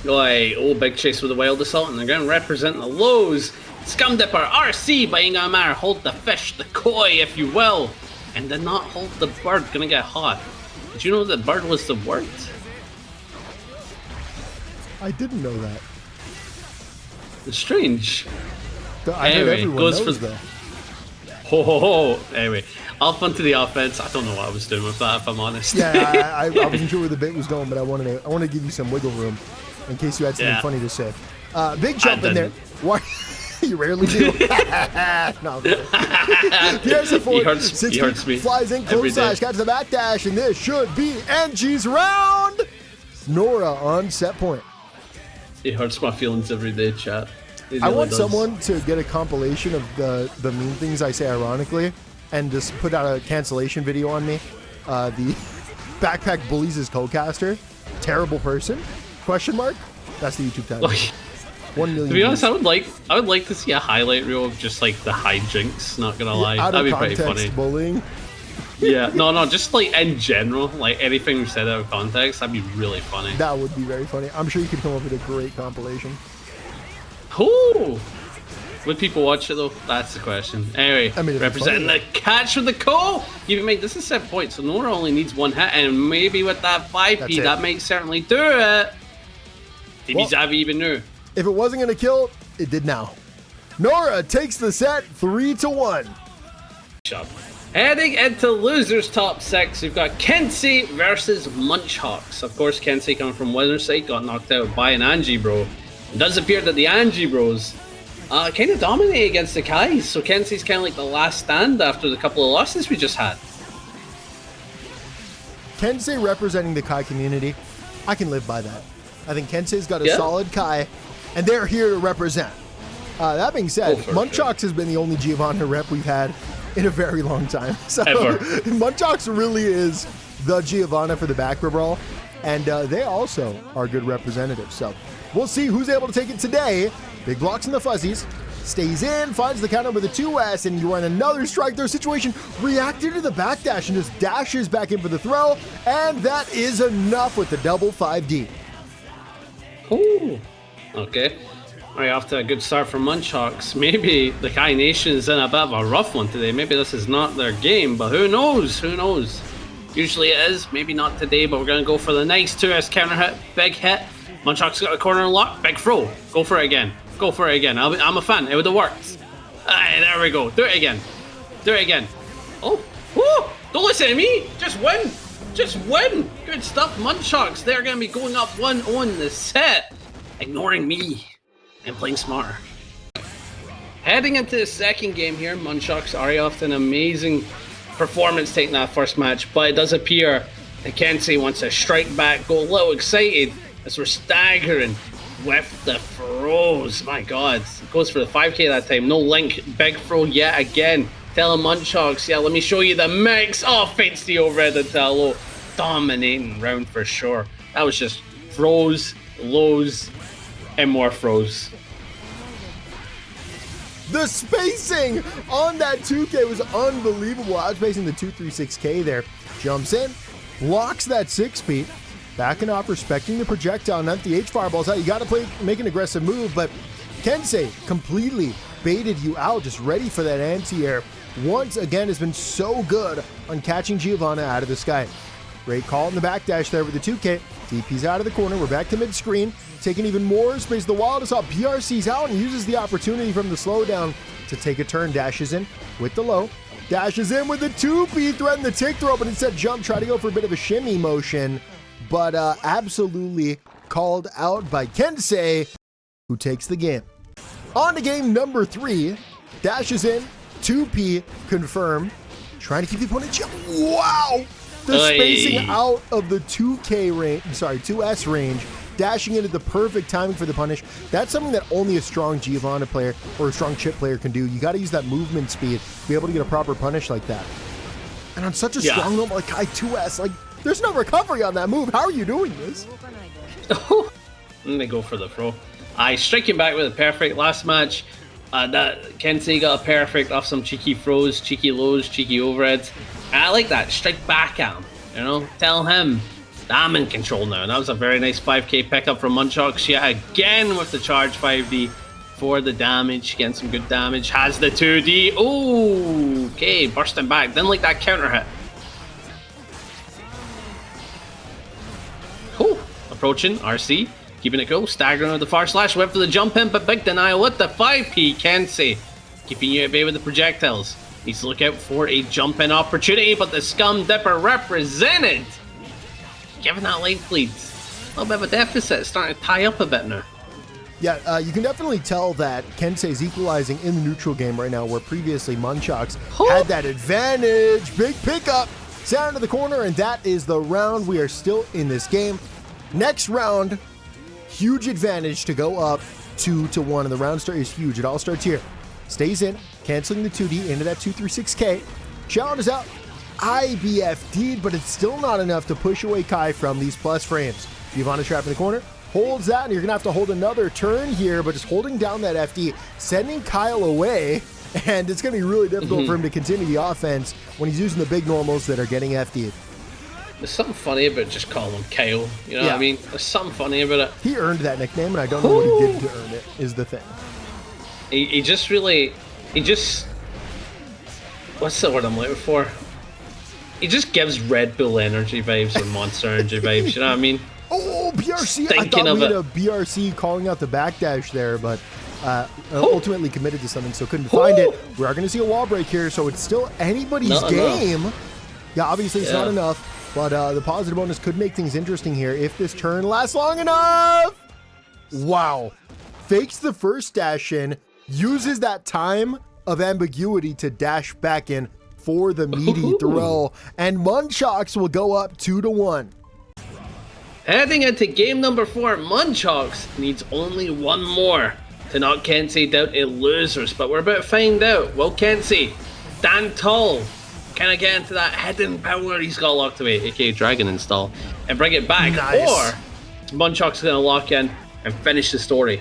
Big chase with the wild assault, and they're going to represent the lows. Scum Dipper, RC by Ingamar, hold the fish, the koi, if you will, and did not hold the bird. Gonna get hot. Did you know the bird was the word? I didn't know that. It's strange. Anyway, goes for the. Anyway, off onto the offense. I don't know what I was doing with that, if I'm honest. Yeah, I wasn't sure where the bit was going, but I wanted to give you some wiggle room in case you had something funny to say. Big jump in there. Why? You rarely do. No, here's the forward. He hurts me. Flies in, close slash, catches the back dash, and this should be Anji's round. Nora on set point. He hurts my feelings every day, chat. I want someone to get a compilation of the mean things I say ironically and just put out a cancellation video on me. The backpack bullies his co-caster. Terrible person? Question mark? That's the YouTube title. 1 million. To be honest, I would like to see a highlight reel of just like the hijinks. Not gonna lie, that'd be pretty funny. Bullying. Yeah, no, just like in general, like anything we said out of context, that'd be really funny. That would be very funny. I'm sure you could come up with a great compilation. Ooh. Would people watch it though? That's the question. Anyway, representing the catch with the call. Keep in mind, this is 7 points, so Nora only needs 1 hit, and maybe with that 5p, that might certainly do it. Did Xavi even knew? If it wasn't going to kill, it did now. Nora takes the set 3-1. Heading into losers top 6, we've got Kensei versus Munchox. Of course, Kensei coming from Wizard's side got knocked out by an Anji bro. It does appear that the Anji bros kind of dominate against the Kais, so Kensei's kind of like the last stand after the couple of losses we just had. Kensei representing the Kai community, I can live by that. I think Kensei's got a solid Kai, and they're here to represent. That being said, Munchox has been the only Giovanna rep we've had in a very long time. So Munchox really is the Giovanna for the baccpaBrawl, and they also are good representatives. So we'll see who's able to take it today. Big blocks in the fuzzies. Stays in, finds the counter with a 2S, and you are in another strike throw situation. Reacted to the backdash and just dashes back in for the throw, and that is enough with the double 5D. Ooh. Okay. Right, off to a good start for Munchox. Maybe the Kai Nation's in a bit of a rough one today. Maybe this is not their game, but who knows? Who knows? Usually it is. Maybe not today, but we're going to go for the nice 2S counter hit. Big hit. Munchox got a corner lock. Big throw. Go for it again. Go for it again. I'm a fan. It would have worked. Aye, there we go. Do it again. Do it again. Oh. Woo! Don't listen to me. Just win. Just win. Good stuff, Munchox. They're going to be going up 1-0 in the set. Ignoring me. And playing smarter. Heading into the second game here, Munchox are off to an amazing performance taking that first match, but it does appear that Kensei wants to strike back, go a little excited as we're staggering with the throws. My god, goes for the 5k that time, no link, big throw yet again. Tell him Munchox, yeah, let me show you the mix. Oh, feints the overhead into a low. Dominating round for sure. That was just throws, lows, and more throws. The spacing on that 2K was unbelievable. Outspacing the 236K there. Jumps in, locks that 6-speed, backing off, respecting the projectile, not the H fireballs out. You got to make an aggressive move, but Kensei completely baited you out, just ready for that anti-air. Once again has been so good on catching Giovanna out of the sky. Great call in the backdash there with the 2K. DP's out of the corner. We're back to mid-screen. Taking even more space. The Wild Assault PRC's out and uses the opportunity from the slowdown to take a turn. Dashes in with the low. Dashes in with the 2P. Threatened the tick throw, but instead jump. Try to go for a bit of a shimmy motion. But absolutely called out by Kensei, who takes the game. On to game number 3. Dashes in. 2P confirm. Trying to keep the opponent jump. Wow! The spacing out of the 2K range, 2S range dashing into the perfect timing for the punish. That's something that only a strong Giovanna player or a strong chip player can do. You got to use that movement speed to be able to get a proper punish like that. And on such a strong note like I2S, like, there's no recovery on that move. How are you doing this? And they go for the throw. Striking back with a perfect last match. That Kensei got a perfect off some cheeky throws, cheeky lows, cheeky overheads. And I like that. Strike back at him. You know, tell him I'm in control now. And that was a very nice 5k pickup from Munchox. Yeah, again with the charge 5D for the damage. Getting some good damage. Has the 2D. Oh, okay, bursting back. Didn't like that counter hit. Oh, approaching RC. Keeping it cool, staggering with the far slash, went for the jump in, but big denial with the 5p. Kensei keeping you at bay with the projectiles. Needs to look out for a jump in opportunity, but the Scum Dipper represented. Giving that life lead. A little bit of a deficit, it's starting to tie up a bit now. Yeah, you can definitely tell that Kensei is equalizing in the neutral game right now, where previously Munchox had that advantage. Big pickup, down to the corner, and that is the round. We are still in this game. Next round, huge advantage to go up 2-1, and the round start is huge. It all starts here. Stays in, canceling the 2D into that 236K. Challenge is out. IBFD'd, but it's still not enough to push away Kai from these plus frames. Giovanna trap in the corner, holds that, and you're gonna have to hold another turn here, but just holding down that FD, sending Kyle away, and it's gonna be really difficult for him to continue the offense when he's using the big normals that are getting FD'd. There's something funny about just calling him Kyle, you know what I mean? There's something funny about it. He earned that nickname, and I don't know what he did to earn it, is the thing. He just, what's the word I'm looking for? He just gives Red Bull energy vibes or Monster energy vibes, you know what I mean? Oh, BRC! I thought we had a BRC calling out the backdash there, but ultimately committed to something, so couldn't find it. We are going to see a wall break here, so it's still anybody's game. Yeah, obviously it's not enough, but the positive bonus could make things interesting here if this turn lasts long enough. Wow. Fakes the first dash in, uses that time of ambiguity to dash back in for the meaty throw, and Munchox will go up 2-1. Heading into game number 4, Munchox needs only one more to knock Kensei down to losers, but we're about to find out. Will Kensei stand tall? Can I get into that hidden power he's got locked away, aka Dragon Install, and bring it back? Nice. Or is Munchox going to lock in and finish the story?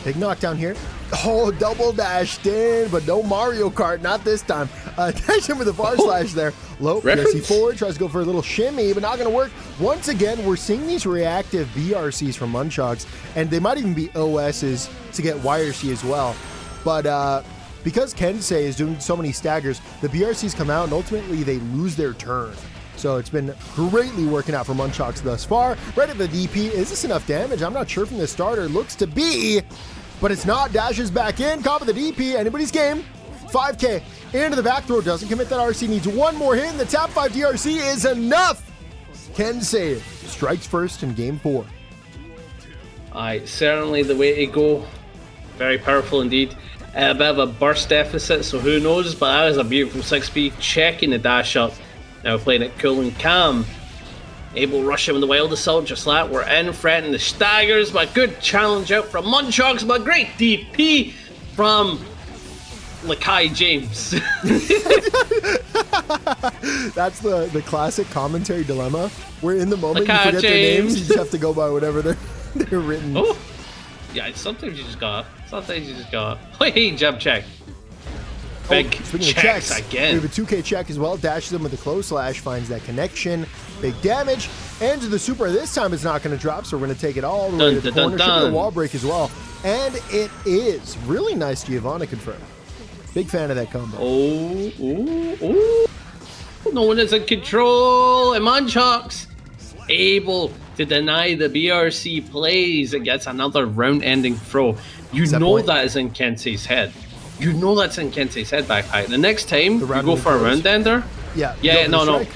Big knockdown here. Oh, double dashed in, but no Mario Kart, not this time. Dash in with the far slash there. Low, BRC forward, tries to go for a little shimmy, but not going to work. Once again, we're seeing these reactive BRCs from Munchox, and they might even be OSs to get YRC as well. But because Kensei is doing so many staggers, the BRCs come out, and ultimately they lose their turn. So it's been greatly working out for Munchox thus far. Right at the DP, is this enough damage? I'm not sure from the starter. Looks to be, but it's not. Dashes back in, cop of the DP, anybody's game. 5k into the back throw, doesn't commit that RC, needs one more hit, and the tap 5 DRC is enough. Kensei strikes first in game 4. Certainly the way to go. Very powerful indeed. A bit of a burst deficit, so who knows, but that is a beautiful 6p, checking the dash up. Now playing it cool and calm. Able to rush him in the wild assault, just like that. We're in, threatening the staggers, but good challenge out from Munchox, but great DP from Lakai James. That's the classic commentary dilemma, where in the moment Lakai you forget James. their names, you just have to go by whatever they're written. Oh, yeah, sometimes you just got. Hey, jump check. Big checks again. We have a 2k check as well. Dashes him with a close slash, finds that connection. Big damage. And to the super, this time it's not going to drop, so we're going to take it all the way to the corner. Should be a wall break as well. And it is. Really nice Giovanna confirmed. Big fan of that combo. No one is in control. And Munchox able to deny the BRC plays. It gets another round-ending throw. You know that is in Kensei's head. You know that's in Kensei's head, backpack. The next time you go for a round ender. Yeah. No.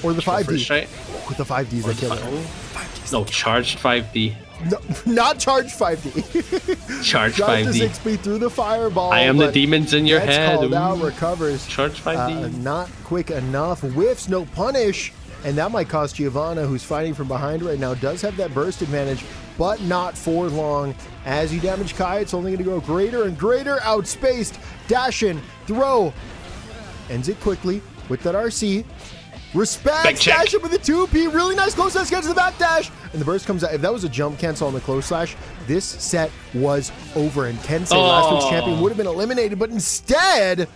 Or the 5D. With the 5Ds, I kill it. No, charged 5D. No, not charged 5D. Charged 5D. The 6B through the fireball. I am the demons in your head. Called out, recovers. Charged 5D. Not quick enough. Whiffs, no punish. and that might cost Giovanna, who's fighting from behind right now, does have that burst advantage, but not for long. As you damage Kai, it's only going to grow greater and greater. Outspaced, dash in, throw, ends it quickly with that RC. Respect, dash it with a 2P, really nice close slash, gets to the back dash, and the burst comes out. If that was a jump cancel on the close slash, this set was over, and Kensei, last week's champion, would have been eliminated, but instead,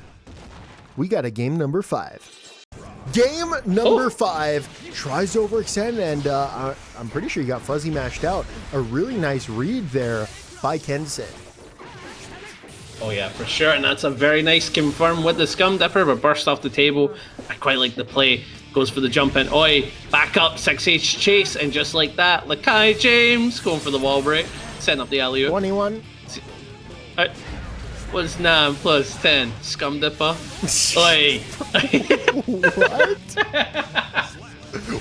we got a game number 5. Game number 5 tries to overextend, and I'm pretty sure he got fuzzy mashed out. A really nice read there by Kensei. Oh yeah, for sure, and that's a very nice confirm with the Scum Dipper, but burst off the table. I quite like the play. Goes for the jump in. Oi, back up, 6H chase, and just like that, Lakai James going for the wall break, setting up the alley-oop. 21. Was 9 plus 10. Scum Dipper. Oi. What?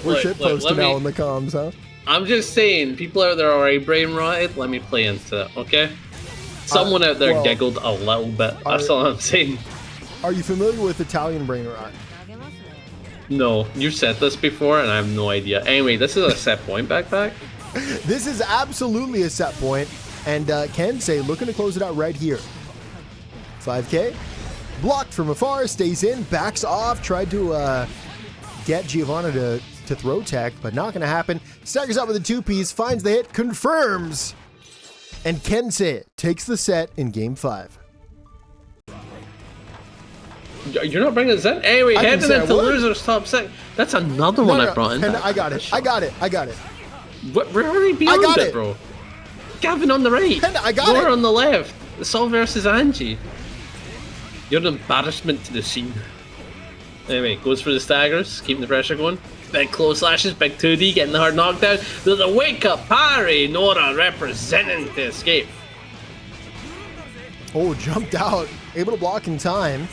We're shitposting now in the comms, huh? I'm just saying, people out there are already brain rotted. Let me play into it, okay? Someone out there giggled a little bit. That's all I'm saying. Are you familiar with Italian brain rot? No, you've said this before and I have no idea. Anyway, this is a set point backpack. This is absolutely a set point, and Kensei looking to close it out right here. 5K, blocked from afar, stays in, backs off, tried to get Giovanna to throw tech, but not going to happen. Staggers up with the 2Ps, finds the hit, confirms, and Kensei takes the set in game 5. You're not bringing this in? Anyway, heading into losers top 6. That's another one I brought in. I got it. We're already beyond it, bro. Gavin on the right. Nora on the left. It's all versus Anji. You're an embarrassment to the scene. Anyway, goes for the staggers, keeping the pressure going. Big close slashes, big 2D, getting the hard knockdown. There's a wake-up parry. Nora representing to escape. Oh, jumped out. Able to block in time.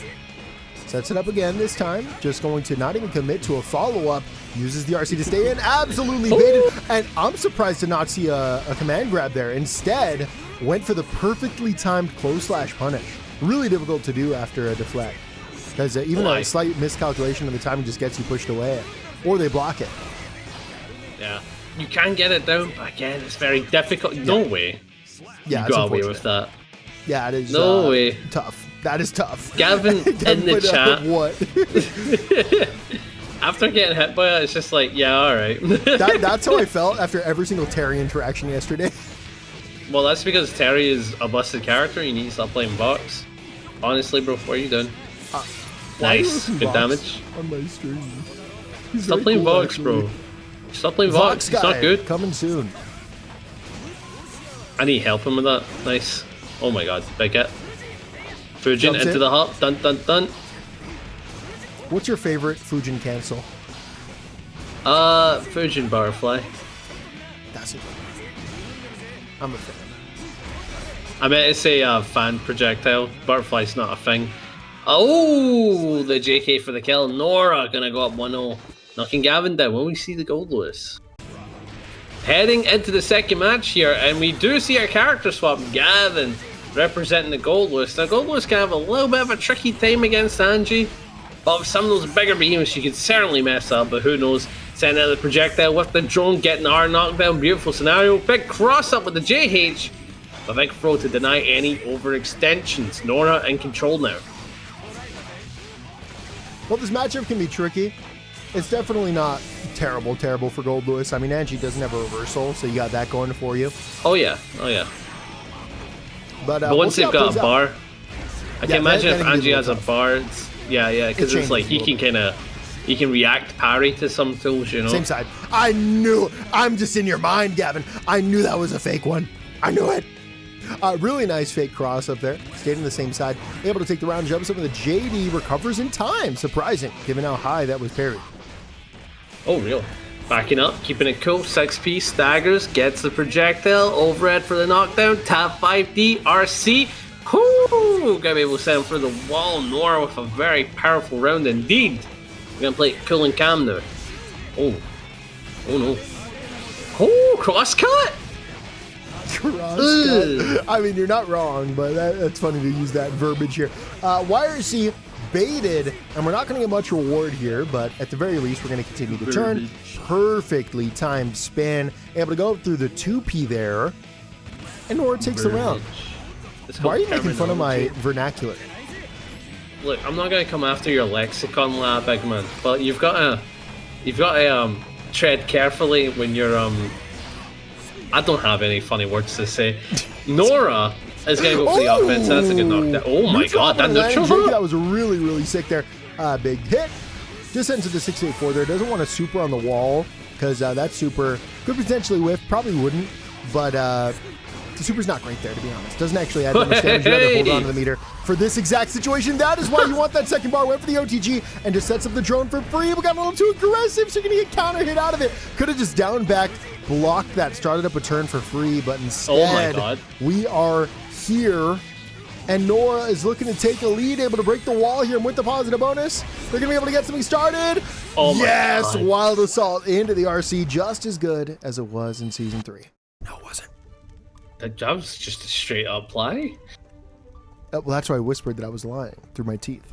Sets it up again this time. Just going to not even commit to a follow-up. Uses the RC to stay in. Absolutely baited. And I'm surprised to not see a command grab there. Instead, went for the perfectly timed close slash punish. Really difficult to do after a deflect. Because even a slight miscalculation of the timing just gets you pushed away. Or they block it. Yeah. You can get it down, but again, it's very difficult. No way. Yeah, you got away with that. Yeah, it is no way. Tough. That is tough. Gavin in the chat. What? After getting hit by it, it's just like, yeah, alright. That's how I felt after every single Terry interaction yesterday. Well, that's because Terry is a busted character. You need to stop playing Vox. Honestly, bro, what are you doing? Nice. Good damage. On my stream. Stop playing Vox, bro. Stop playing Vox. It's not good. Coming soon. I need help him with that. Nice. Oh my god. Big hit. Fujin into the hop. Dun dun dun. What's your favorite Fujin cancel? Fujin butterfly. That's it. I'm a fan. I meant to say fan projectile. Butterfly's not a thing. Oh, the JK for the kill. Nora gonna go up 1-0. Knocking Gavin down when we see the Goldlewis. Heading into the second match here, and we do see our character swap. Gavin representing the Goldlewis. Now, Goldlewis can have a little bit of a tricky time against Anji, but with some of those bigger behemoths, she could certainly mess up, but who knows. Sending out the projectile with the drone, getting the hard knockdown. Beautiful scenario. Big cross up with the JH. A big throw to deny any overextensions. Nora in control now. Well, this matchup can be tricky. It's definitely not terrible for Goldlewis. I mean, Anji doesn't have a reversal, so you got that going for you. Oh yeah. But once they've got a bar, I can imagine if Anji has a bar, because it's like he can react parry to some tools, you know. Same side. I'm just in your mind, Gavin. I knew that was a fake one. I knew it. Really nice fake cross up there. Stayed on the same side. Able to take the round, jumps up with the JD, recovers in time. Surprising, given how high that was parried. Oh, real. Backing up, keeping it cool. 6P staggers, gets the projectile. Overhead for the knockdown. Tap 5D, RC. Whoo! Gonna be able to send him for the wall. Nora with a very powerful round indeed. We're gonna play it cool and calm now. Oh no. Oh, cross cut! I mean, you're not wrong, but that's funny to use that verbiage here. YRC baited, and we're not going to get much reward here, but at the very least, we're going to continue the turn. Perfectly timed spin, able to go through the 2P there, and Nora takes the round. Why are you making fun of my vernacular? Look, I'm not going to come after your lexicon, lad, big man, but you've got to tread carefully when you're I don't have any funny words to say. Nora is going to go for the offense. That's a good knockdown. Oh my god, that neutral. That was really, really sick there. Big hit. Just into the 684 there. Doesn't want a super on the wall because that super could potentially whiff. Probably wouldn't, but the super's not great there, to be honest. Doesn't actually add that much damage. Rather hold on to the meter for this exact situation. That is why you want that second bar. Went for the OTG and just sets up the drone for free. We got a little too aggressive, so you're going to get counter hit out of it. Could have just down backed, blocked that, started up a turn for free, but instead we are here. And Nora is looking to take a lead, able to break the wall here and with the positive bonus. They're going to be able to get something started. Oh my yes, God. Wild Assault into the RC, just as good as it was in Season 3. No, it wasn't. That was just a straight up play. Well, that's why I whispered that I was lying through my teeth.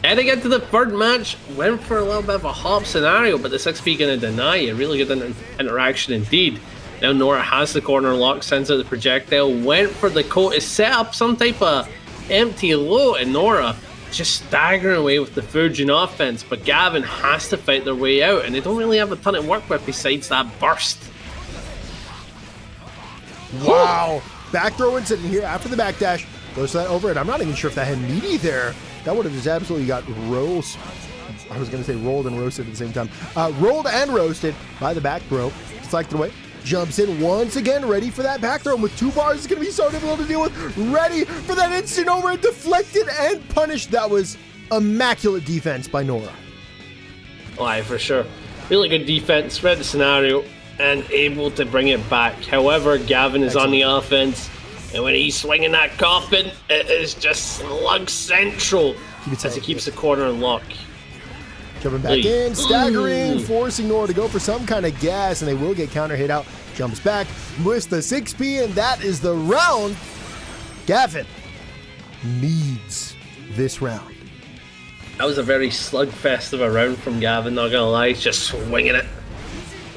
Heading into the third match, went for a little bit of a hop scenario, but the 6P going to deny it. Really good interaction indeed. Now Nora has the corner lock, sends out the projectile, went for the coat to set up some type of empty low, and Nora just staggering away with the Fujin offense, but Gavin has to fight their way out, and they don't really have a ton to work with besides that burst. Wow. Back throw and sitting here after the backdash. Goes to that overhead. I'm not even sure if that had meaty there. That would have just absolutely got roast. I was going to say rolled and roasted at the same time. Rolled and roasted by the back throw. Deflected away. Jumps in once again, ready for that back throw. And with 2 bars, it's going to be so difficult to deal with. Ready for that instant overhead. Deflected and punished. That was immaculate defense by Nora. Aye, for sure. Really good defense, read the scenario, and able to bring it back. However, Gavin is on the offense, and when he's swinging that coffin, it is just slug central as he keeps the corner in lock. Jumping back in, staggering, forcing Nora to go for some kind of gas, and they will get counter hit out. Jumps back, with the 6P, and that is the round. Gavin needs this round. That was a very slugfest of a round from Gavin, not gonna lie. He's just swinging it,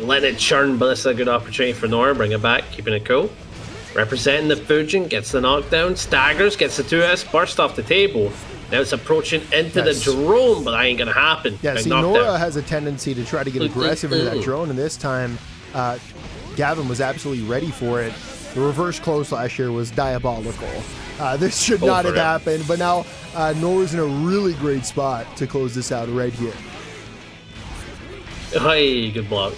letting it churn, but this is a good opportunity for Nora. Bring it back, keeping it cool. Representing the Fujin, gets the knockdown, staggers, gets the 2S, burst off the table. Now it's approaching into the drone, but that ain't gonna happen. Yeah, see, Nora has a tendency to try to get aggressive into that drone, and this time, Gavin was absolutely ready for it. The reverse close last year was diabolical. This should not have happened, but now Nora's in a really great spot to close this out right here. Hey, good block.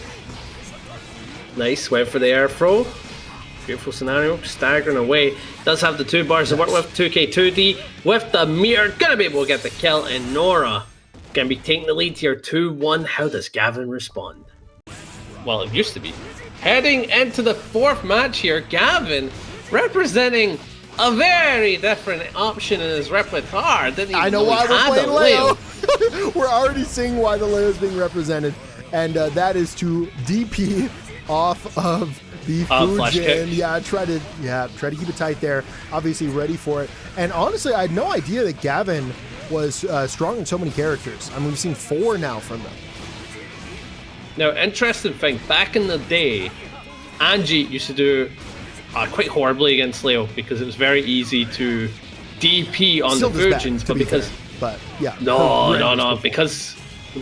Nice, went for the air throw. Beautiful scenario, staggering away. Does have the 2 bars to work with, 2K2D. With the mirror, gonna be able to get the kill, and Nora gonna be taking the lead here, 2-1. How does Gavin respond? Well, it used to be. Heading into the 4th match here, Gavin representing a very different option in his repertoire. I know why we're playing Leo. We're already seeing why the Leo is being represented, and that is to DP off of the Fujin. Try to keep it tight there. Obviously ready for it. And honestly, I had no idea that Gavin was strong in so many characters. I mean, we've seen 4 now from them. Now, interesting thing, back in the day, Anji used to do quite horribly against Leo because it was very easy to DP on the Fujins, but because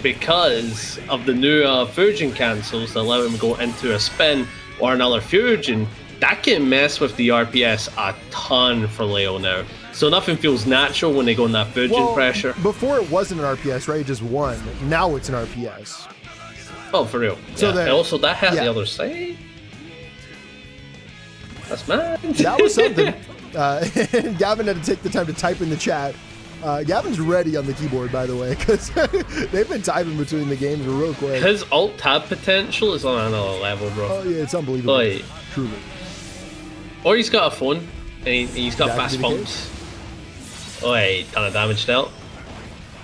because of the new Fujin cancels that allow him to go into a spin or another Fujin, that can mess with the RPS a ton for Leo now. So nothing feels natural when they go in that Fujin pressure. Before it wasn't an RPS, right? It just won. Now it's an RPS. Oh, for real. So also that had the other side. That's mad. That was something. Gavin had to take the time to type in the chat. Gavin's ready on the keyboard, by the way, because they've been typing between the games real quick. His alt-tab potential is on another level, bro. Oh, yeah, it's unbelievable. Like, truly. Or he's got a phone, and he's got fast pumps. Oh, a ton of damage dealt.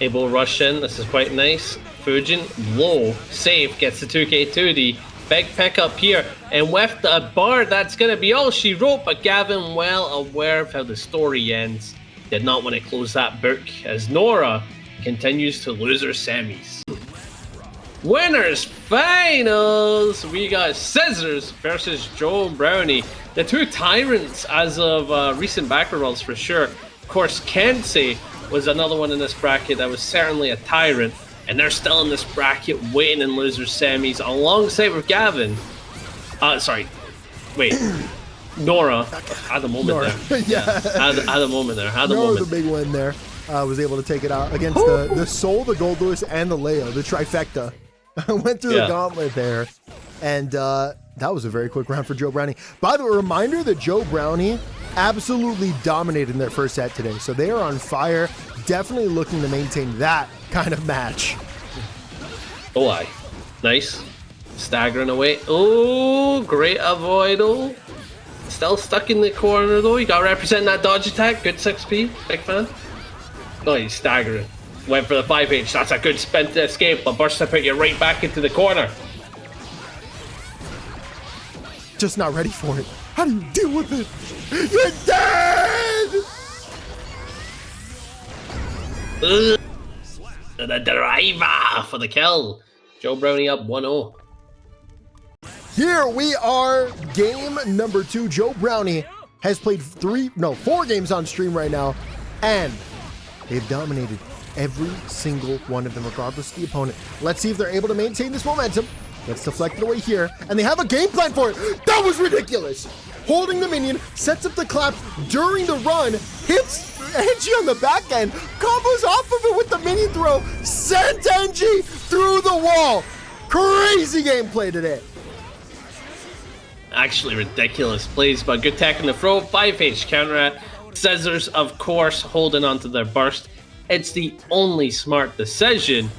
Able to rush in, this is quite nice. Fujin, low, safe, gets the 2K2D. Big pick up here, and with the bar, that's going to be all she wrote, but Gavin well aware of how the story ends. did not want to close that book as Nora continues to lose her semis. Winners finals! We got Scissors versus Joe and Brownie. The two tyrants as of recent baccpaBrawls for sure. Of course, Kensei was another one in this bracket that was certainly a tyrant. And they're still in this bracket waiting in losers semis alongside with Gavin. Sorry. Wait. Nora. Had a moment there. Yeah. Had a moment there. Had a Nora moment. was a big win there. Was able to take it out against the Soul, the Goldlewis, and the Leo, the trifecta. Went through the gauntlet there. And that was a very quick round for Joe Brownie. By the way, reminder that Joe Brownie absolutely dominated in their first set today. So they are on fire. Definitely looking to maintain that kind of match. Oh, aye. Nice. Staggering away. Oh, great avoid. Oh. Still stuck in the corner though. You got to represent that dodge attack. Good 6p. Big fan. Oh, he's staggering. Went for the 5H. That's a good spin to escape, but burst to put you right back into the corner. Just not ready for it. How do you deal with it? You're dead! The driver for the kill. Joe Brownie up 1-0. Here we are, game number 2. Joe Brownie has played 4 games on stream right now, and they've dominated every single one of them, regardless of the opponent. Let's see if they're able to maintain this momentum. Gets deflected away here, and they have a game plan for it. That was ridiculous. Holding the minion, sets up the clap during the run, hits Anji on the back end, combos off of it with the minion throw, sent Anji through the wall. Crazy gameplay today. Actually ridiculous plays, but good tech in the throw. 5H counter at Scissors, of course, holding onto their burst. It's the only smart decision.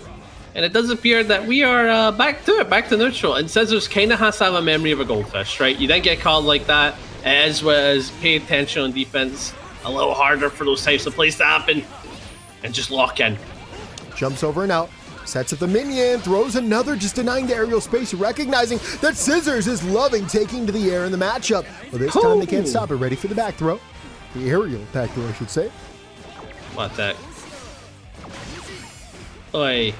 And it does appear that we are back to it, back to neutral. And Scissors kind of has to have a memory of a goldfish, right? You then get called like that, as well as pay attention on defense. A little harder for those types of plays to happen. And just lock in. Jumps over and out. Sets up the minion, throws another, just denying the aerial space, recognizing that Scissors is loving taking to the air in the matchup. Well, this time they can't stop it. Ready for the back throw. The aerial back throw, I should say. What that? Oi.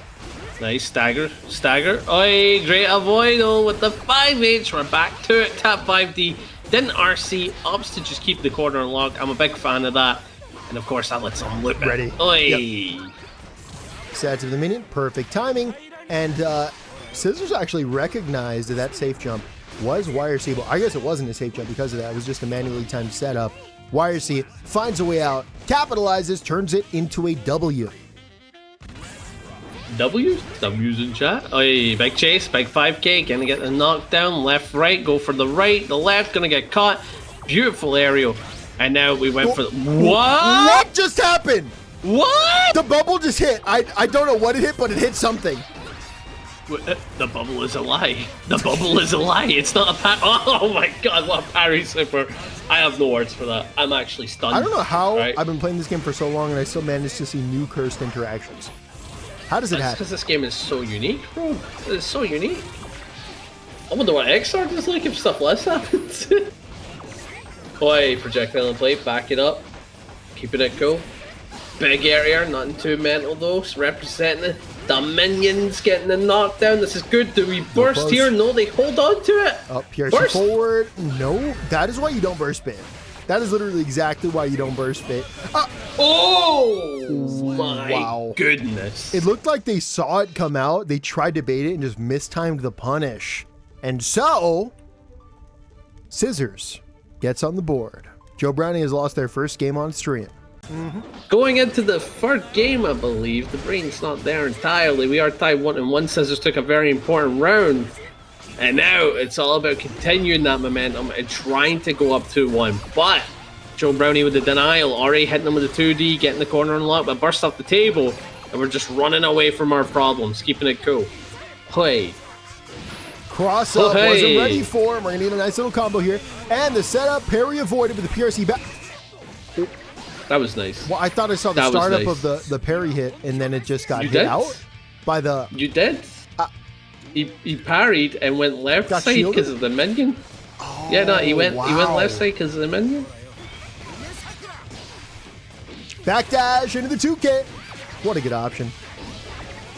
Nice stagger. Stagger. Oi, great avoid with the 5H. We're back to it. Tap 5D. Didn't RC. Opts to just keep the corner unlocked. I'm a big fan of that. And of course, that lets them loop it. Ready. Oi. Yep. Set to the minion. Perfect timing. And Scissors actually recognized that safe jump was wire C. I guess it wasn't a safe jump because of that. It was just a manually timed setup. Wire C finds a way out, capitalizes, turns it into a W. W's in chat. Oi, big chase, big 5K, gonna get the knockdown, left, right, go for the right, the left, gonna get caught. Beautiful aerial. And now we went for the... What just happened? What? The bubble just hit. I don't know what it hit, but it hit something. The bubble is a lie. The bubble is a lie. It's not a parry. Oh my god, what a parry slipper. I have no words for that. I'm actually stunned. I don't know how I've been playing this game for so long and I still managed to see new cursed interactions. How does it happen? Because this game is so unique, bro. It's so unique. I wonder what XR is like if stuff less happens. Oi, projectile in play, back it up. Keeping it cool. Big area, nothing too mental though. So representing it. The minions getting the knockdown. This is good. Do we burst here? No, they hold on to it. Up, piercing forward. No, that is why you don't burst spit. That is literally exactly why you don't burst spit. Oh my goodness. It looked like they saw it come out. They tried to bait it and just mistimed the punish. And so, Scissors gets on the board. Joe Brownie has lost their first game on stream. Going into the third game, I believe. The brain's not there entirely. We are tied 1-1. Scissors took a very important round. And now it's all about continuing that momentum and trying to go up 2-1. But Joe Brownie with the denial, already hitting them with the 2D, getting the corner unlocked, but burst off the table. And we're just running away from our problems, keeping it cool. Play. Cross up, wasn't ready for him. We're going to need a nice little combo here. And the setup, parry avoided with the PRC back. That was nice. Well, I thought I saw the startup of the parry hit, and then it just got hit out by the... You did? He parried and went left side because of the minion. He went left side because of the minion. Backdash into the 2K. What a good option.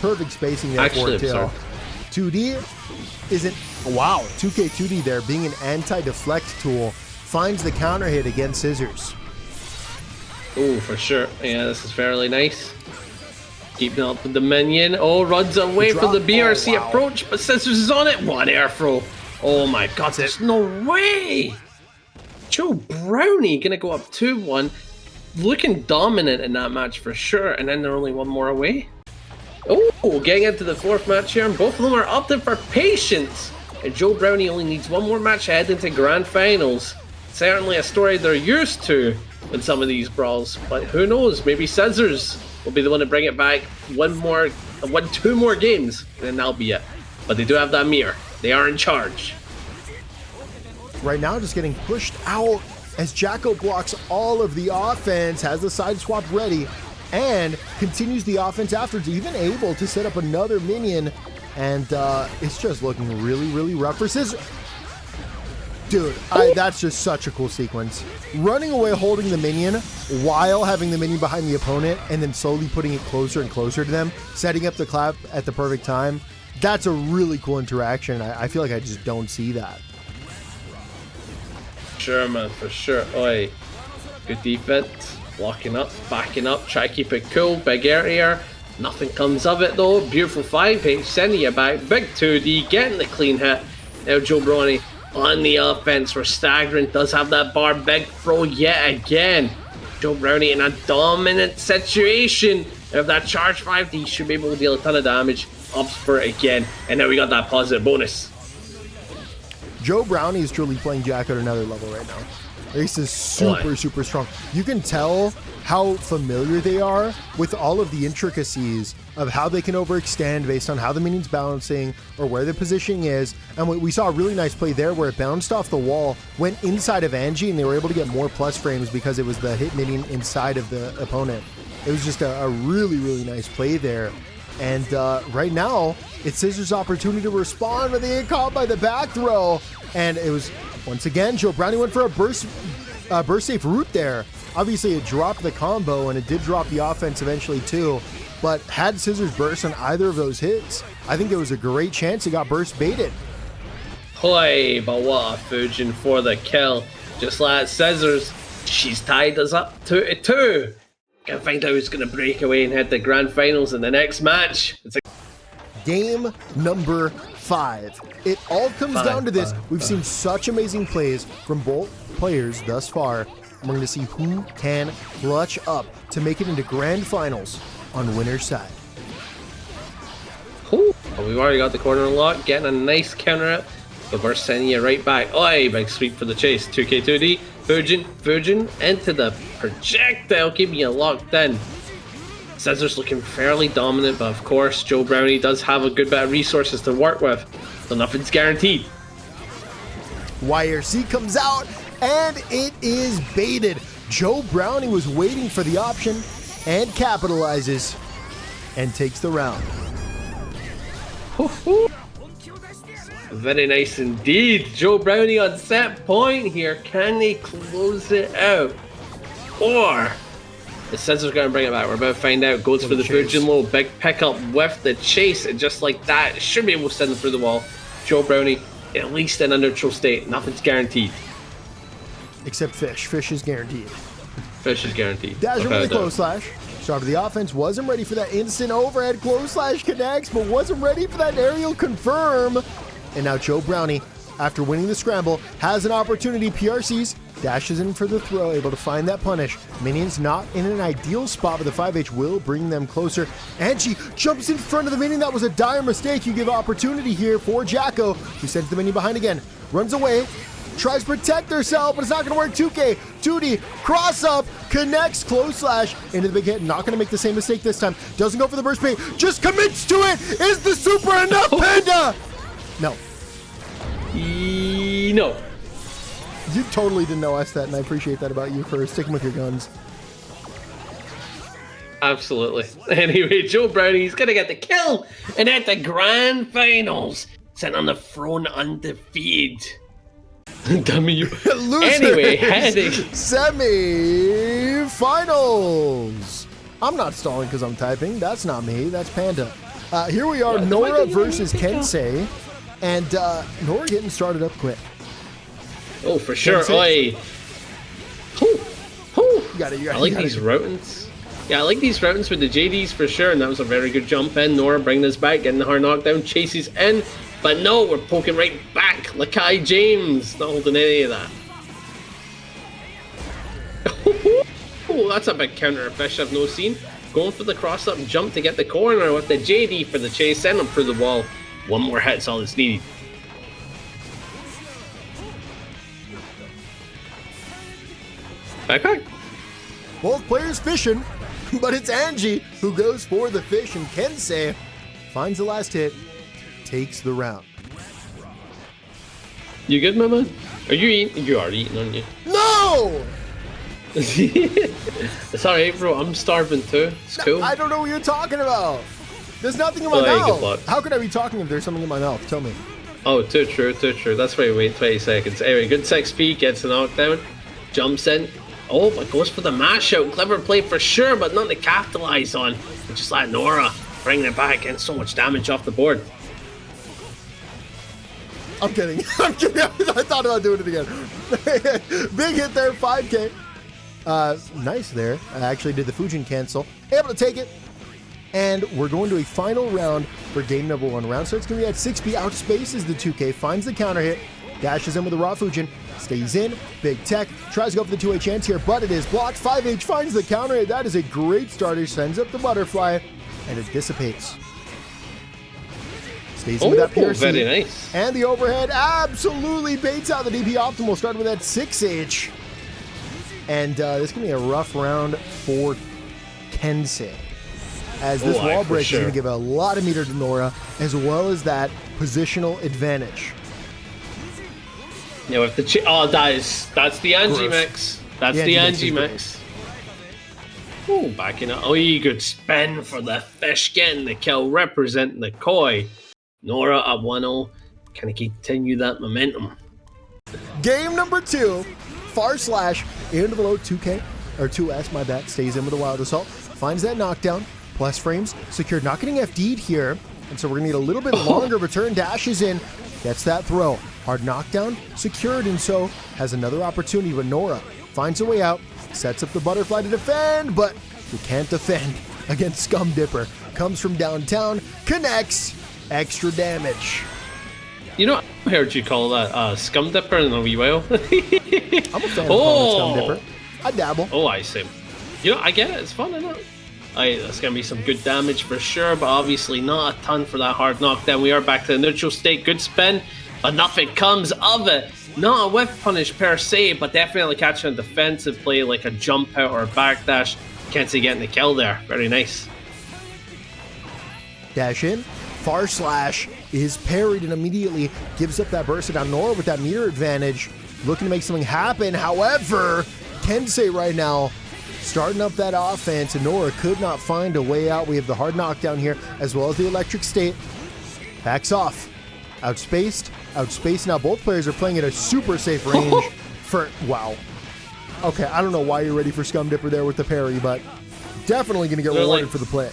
Perfect spacing there for it, too. 2D isn't... Wow, 2K 2D there, being an anti-deflect tool, finds the counter hit against Scissors. Oh, for sure. Yeah, this is fairly nice. Keeping up with the minion. Oh, runs away from the BRC approach, but Scissors is on it. What air throw. Oh my god, there's no way. Joe Brownie gonna go up 2-1. Looking dominant in that match for sure, and then they're only one more away. Oh, getting into the 4th match here, and both of them are opting for patience. And Joe Brownie only needs one more match ahead into grand finals. Certainly a story they're used to in some of these brawls, but who knows? Maybe Scissors will be the one to bring it back. Two more games, and then that'll be it. But they do have that mirror. They are in charge. Right now, just getting pushed out as Jacko blocks all of the offense, has the side swap ready, and continues the offense afterwards, even able to set up another minion, and it's just looking really, really rough for Scissors. Dude, that's just such a cool sequence. Running away, holding the minion, while having the minion behind the opponent, and then slowly putting it closer and closer to them, setting up the clap at the perfect time. That's a really cool interaction. I feel like I just don't see that. Sure, man, for sure. Oi, good defense. Blocking up, backing up, try to keep it cool. Big area. Nothing comes of it though. Beautiful 5H, sending you back. Big 2D, getting the clean hit. Now Joe Brownie on the offense for staggering. Does have that bar. Big throw yet again. Joe Brownie in a dominant situation. If that charge 5D should be able to deal a ton of damage. Ups for it again. And now we got that positive bonus. Joe Brownie is truly playing Jack at another level right now. Ace is super strong. You can tell how familiar they are with all of the intricacies of how they can overextend based on how the minion's balancing or where the positioning is. And we saw a really nice play there where it bounced off the wall, went inside of Anji, and they were able to get more plus frames because it was the hit minion inside of the opponent. It was just a really, really nice play there. And right now, it's Scissors' opportunity to respond, but they get caught by the back throw. And it was, once again, Joe Brownie went for a burst safe route there. Obviously, it dropped the combo, and it did drop the offense eventually, too. But had Scissors burst on either of those hits, I think there was a great chance it got burst baited. Play, but what a Fujin for the kill. Just like Scissors, she's tied us up 2-2. Gonna find out who's gonna break away and head to grand finals in the next match. It's game number 5. It all comes down to this. We've seen such amazing plays from both players thus far. We're going to see who can clutch up to make it into grand finals on winner's side. Cool. Well, we've already got the corner lock, getting a nice counter out, but we're sending you right back. Oi, big sweep for the chase. 2K2D, Fujin into the projectile, keeping you locked in. Scissors looking fairly dominant, but of course Joe Brownie does have a good bit of resources to work with, so nothing's guaranteed. YRC comes out, and it is baited. Joe Brownie was waiting for the option and capitalizes and takes the round. Very nice indeed. Joe Brownie on set point here. Can they close it out? Or the Scissors going to bring it back? We're about to find out. Goes for the Fujin low. Big pickup with the chase. And just like that, should be able to send them through the wall. Joe Brownie, at least in a neutral state. Nothing's guaranteed. Except Fish. Fish is guaranteed. Fish is guaranteed. Dasher with a close slash. Start of the offense. Wasn't ready for that instant overhead close slash connects, but wasn't ready for that aerial confirm. And now Joe Brownie, after winning the scramble, has an opportunity. PRCs, dashes in for the throw, able to find that punish. Minions not in an ideal spot, but the 5H will bring them closer. Anji jumps in front of the minion. That was a dire mistake. You give opportunity here for Jacko, who sends the minion behind again. Runs away, tries to protect herself, but it's not going to work. 2K, 2D, cross up, connects, close slash into the big hit. Not going to make the same mistake this time. Doesn't go for the burst bait, just commits to it. Is the super enough, Panda? No. No. You totally didn't know us that, and I appreciate that about you for sticking with your guns. Absolutely. Anyway, Joe Brownie's going to get the kill, and at the grand finals, sent on the throne undefeated. Dummy you. Losers, anyway, heading semi-finals. quarterfinals. I'm not stalling because I'm typing. That's not me. That's Panda. Here we are, Nora versus Kensei. And Nora getting started up quick. Oh, for sure. Oi. I I like these routings. Yeah, I like these routings with the JDs for sure. And that was a very good jump in. Nora bringing us back, getting the hard knockdown, chases in. But no, we're poking right back. Lakai James, not holding any of that. Oh, that's a big counter fish I've no seen. Going for the cross-up jump to get the corner with the JD for the chase. Send him through the wall. One more hit's all that's needed. Backpack. Both players fishing, but it's Anji who goes for the fish, and Kensei finds the last hit, takes the round. You good, my man? Are you eating? You are eating, aren't you? No! It's alright, bro. I'm starving too. It's cool. I don't know what you're talking about. There's nothing in my mouth. How could I be talking if there's something in my mouth? Tell me. Oh, too true, too true. That's why we wait 20 seconds. Anyway, good 6p, gets a knockdown, jumps in. Oh, but goes for the mash out. Clever play for sure, but nothing to capitalize on. And just let Nora bring it back, and so much damage off the board. I'm kidding. I'm kidding. I thought about doing it again. Big hit there, 5k. Nice there. I actually did the Fujin cancel. Able to take it. And we're going to a final round for game number 1 round. So it's going to be at 6p. Outspaces the 2k. Finds the counter hit. Dashes in with the raw Fujin. Stays in. Big tech. Tries to go for the 2H chance here, but it is blocked. 5H finds the counter hit. That is a great starter. Sends up the butterfly. And it dissipates. Stays in with that PRC. Very nice. And the overhead absolutely baits out the DP optimal. Starting with that 6H. And this is going to be a rough round for Kensei. As this wall break is going to give a lot of meter to Nora, as well as that positional advantage. Yeah, with the that's the Anji mix. That's the Anji mix. Oh, backing up. Oh, good spin for the fish, getting the kill, representing the koi. Nora up 1-0. Can I continue that momentum? Game number 2. Far slash into the low 2K, or 2S, my bad. Stays in with the wild assault. Finds that knockdown. Plus frames. Secured. Not getting FD'd here. And so we're going to need a little bit longer return. Dashes in. Gets that throw. Hard knockdown. Secured. And so has another opportunity. But Nora finds a way out. Sets up the butterfly to defend. But you can't defend against Scum Dipper. Comes from downtown. Connects. Extra damage. You know, I heard you call that Scum Dipper in a wee while. I'm a fan of calling it Scum Dipper. I dabble. Oh, I see. You know, I get it. It's fun, isn't it? That's going to be some good damage for sure, but obviously not a ton for that hard knockdown. We are back to the neutral state. Good spin, but nothing comes of it. Not a whiff punish per se, but definitely catching a defensive play like a jump out or a backdash. Kensei getting the kill there. Very nice. Dash in. Far slash is parried and immediately gives up that burst down. Nora with that meter advantage, looking to make something happen. However, Kensei right now starting up that offense, and Nora could not find a way out. We have the hard knockdown here, as well as the electric state. Backs off. Outspaced. Now both players are playing at a super safe range for... Wow. Okay, I don't know why you're ready for Scum Dipper there with the parry, but definitely going to get rewarded for the play.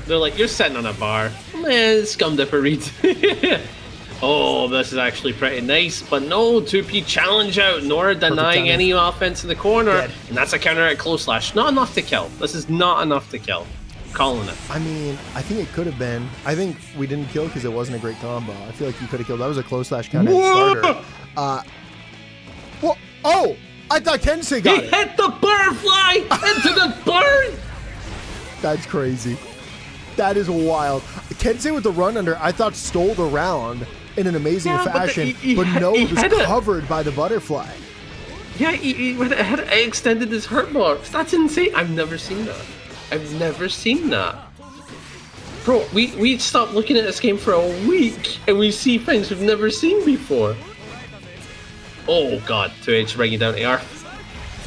They're like, you're sitting on a bar. Man, Scum Dipper reads. Oh, this is actually pretty nice, but no, 2P challenge out. Nora denying any offense in the corner, and that's a counter at close slash. Not enough to kill. This is not enough to kill. I'm calling it. I mean, I think it could have been. I think we didn't kill because it wasn't a great combo. I feel like you could have killed. That was a close slash counter starter. Well, oh, I thought Kensei got it. He hit the butterfly into the bird. That's crazy. That is wild. Kensei with the run under, I thought stole the round in an amazing fashion, but no, it was covered by the butterfly. Yeah, he had extended his hurt box. That's insane. I've never seen that. I've never seen that. Bro, we stopped looking at this game for a week, and we see things we've never seen before. Oh god, 2H bringing down AR.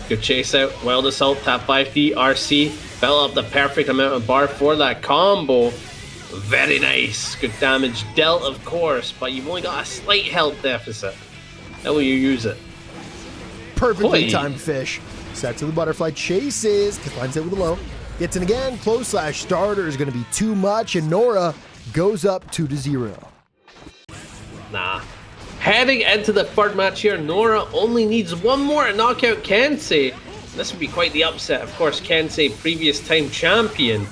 Good chase out, wild assault, tap 5D, RC. Built up the perfect amount of bar for that combo. Very nice. Good damage dealt, of course, but you've only got a slight health deficit. How will you use it? Perfectly timed fish. Set to the butterfly, chases, finds it with a low. Gets in again, close slash starter is going to be too much, and Nora goes up 2-0. Nah. Heading into the third match here, Nora only needs one more to knock out Kensei. This would be quite the upset. Of course, Kensei, previous time champion.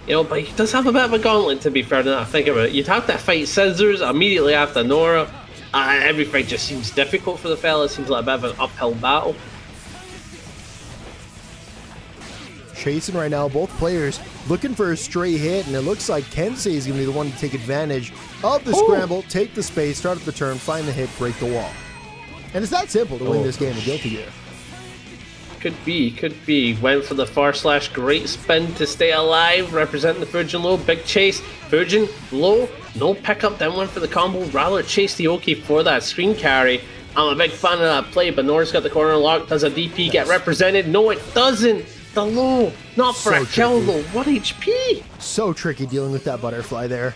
You know, but he does have a bit of a gauntlet, to be fair, now I think about it. You'd have to fight Scissors immediately after Nora. Every fight just seems difficult for the fella. It seems like a bit of an uphill battle. Chasing right now, both players looking for a stray hit, and it looks like Kensei is going to be the one to take advantage of the scramble, take the space, start up the turn, find the hit, break the wall. And it's that simple to win this game of Guilty Gear. Could be. Went for the far slash great spin to stay alive, representing the Fujin low. Big chase, Fujin low, no pickup, then went for the combo, rather chase the Oki for that screen carry. I'm a big fan of that play, but Nora's got the corner locked. Does a DP get represented? No, it doesn't. The low, not for a kill though. What HP? So tricky dealing with that butterfly there.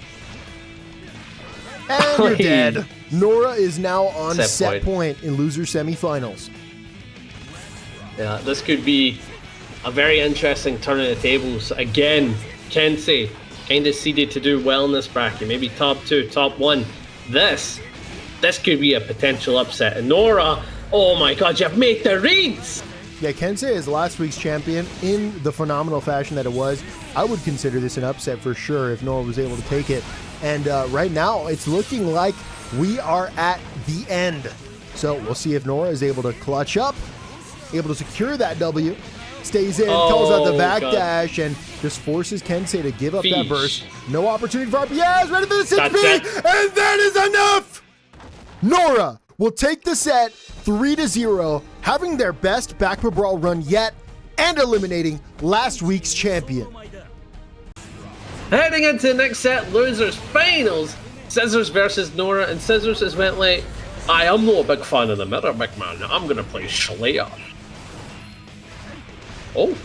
And you're dead. Nora is now on set point in loser semifinals. Yeah, this could be a very interesting turn of the tables. Again, Kensei kind of seeded to do well in this bracket. Maybe top 2, top 1. This could be a potential upset. And Nora, oh my god, you've made the reads! Yeah, Kensei is last week's champion in the phenomenal fashion that it was. I would consider this an upset for sure if Nora was able to take it. And right now, it's looking like we are at the end. So we'll see if Nora is able to clutch up, able to secure that W, stays in, calls out the backdash, and just forces Kensei to give up that burst. No opportunity for RPS, ready for the 6P, and that is enough! Nora will take the set 3-0, having their best baccpaBrawl run yet, and eliminating last week's champion. Heading into the next set, losers finals, Scissors versus Nora, and Scissors has went like, I'm not a big fan of the mirror, big man. I'm gonna play Slayer. Oh.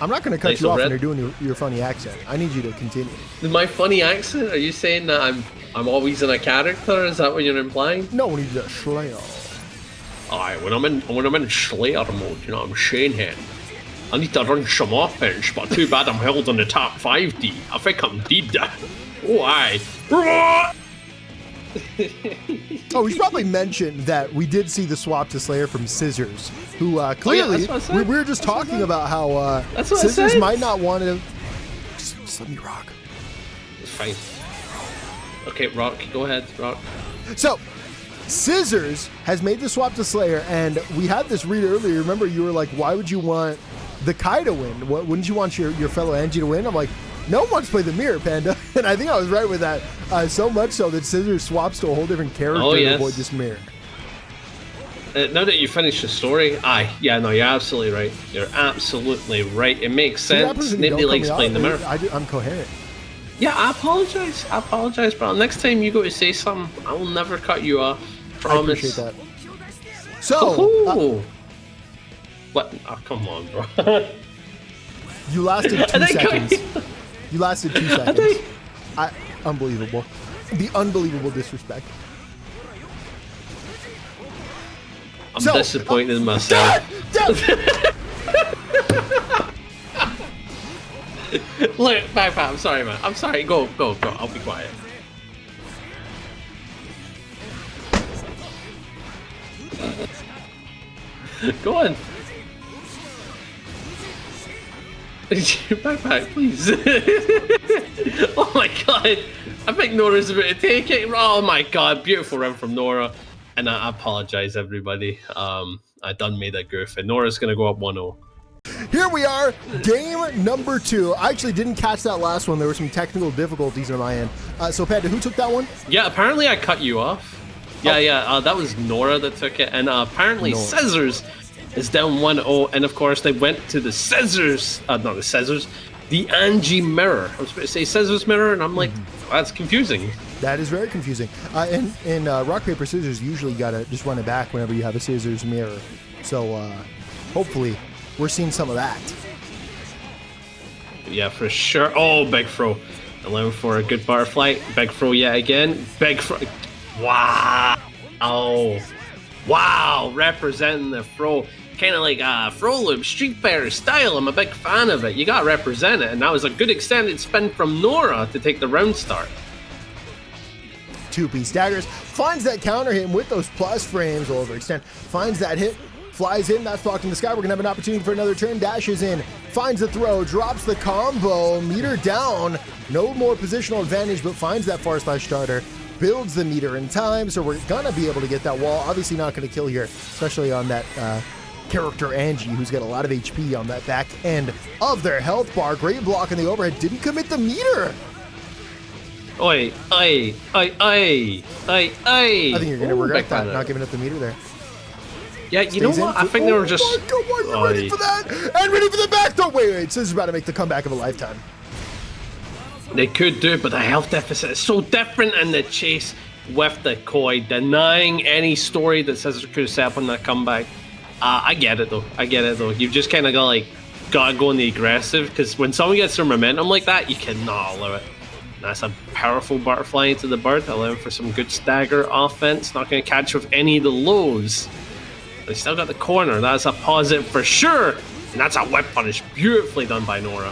I'm not going to cut you off when you're doing your funny accent. I need you to continue. My funny accent? Are you saying that I'm always in a character? Is that what you're implying? No, when you do that Slayer. Aye, when I'm in Slayer mode, you know, I'm Shanehead. I need to run some offense, but too bad I'm held on the top 5D. I think I'm dead. Oh, aye. Oh, we should probably mention that we did see the swap to Slayer from Scissors, who clearly, we were just talking about how Scissors might not want to... Just let me rock. It's fine. Okay, Rock, go ahead, Rock. So, Scissors has made the swap to Slayer, and we had this read earlier. Remember, you were like, why would you want the Kai to win? Wouldn't you want your fellow Anji to win? I'm like, no one wants to play the mirror, Panda. And I think I was right with that. So much so that Scissors swaps to a whole different character to avoid this mirror. Now that you finished the story, no, you're absolutely right. You're absolutely right. It makes sense. Nobody likes playing the mirror. I'm coherent. Yeah, I apologize, bro. Next time you go to say something, I will never cut you off. Promise. I appreciate that. So, what? Oh, come on, bro. You lasted 2 seconds. You lasted 2 seconds. Unbelievable. The unbelievable disrespect. I'm disappointed in myself. Look, backpack, I'm sorry, man. I'm sorry. Go. I'll be quiet. Go on. Backpack, please. Oh my god. I think Nora's about to take it. Oh my god. Beautiful run from Nora. And I apologize, everybody. I done made a goof. And Nora's going to go up 1-0. Here we are, game number 2. I actually didn't catch that last one. There were some technical difficulties on my end. So, Panda, who took that one? Yeah, apparently I cut you off. Yeah, that was Nora that took it. And apparently Scissors is down 1-0. And, of course, they went to the Scissors. Not the Scissors. The Anji mirror. I was about to say Scissors mirror, and I'm like, that's confusing. That is very confusing. In rock, paper, scissors, usually you got to just run it back whenever you have a scissors mirror. So, hopefully, we're seeing some of that. Yeah, for sure. Oh, big throw. Allowing for a good butterfly. Big throw yet again. Big throw. Wow. Oh. Wow. Representing the throw. kind of like throw loop, Street Fighter style. I'm a big fan of it. You gotta represent it, and that was a good extended spin from Nora to take the round start. 2P staggers, finds that counter hit with those plus frames, will overextend, finds that hit, flies in, that's blocked in the sky. We're gonna have an opportunity for another turn, dashes in, finds the throw, drops the combo, meter down, no more positional advantage, but finds that far slash starter, builds the meter in time, so we're gonna be able to get that wall. Obviously not gonna kill here, especially on that character Anji, who's got a lot of HP on that back end of their health bar. Great block in the overhead, didn't commit the meter. Oi, oi, oi, oi, oi, oi. I think you're gonna regret that, not giving up the meter there. Yeah, you know what? I think they were just... Oh my God, you're ready for that? And ready for the back throw. Wait, Scissors about to make the comeback of a lifetime. They could do, but the health deficit is so different in the chase with the Koi, denying any story that Scissors could have set up on that comeback. I get it though. You've just kind of gotta go in the aggressive, because when someone gets their momentum like that, you cannot allow it. That's a powerful butterfly into the bird, allowing for some good stagger offense. Not going to catch with any of the lows. They still got the corner. That's a positive for sure. And that's a whip punish. Beautifully done by Nora.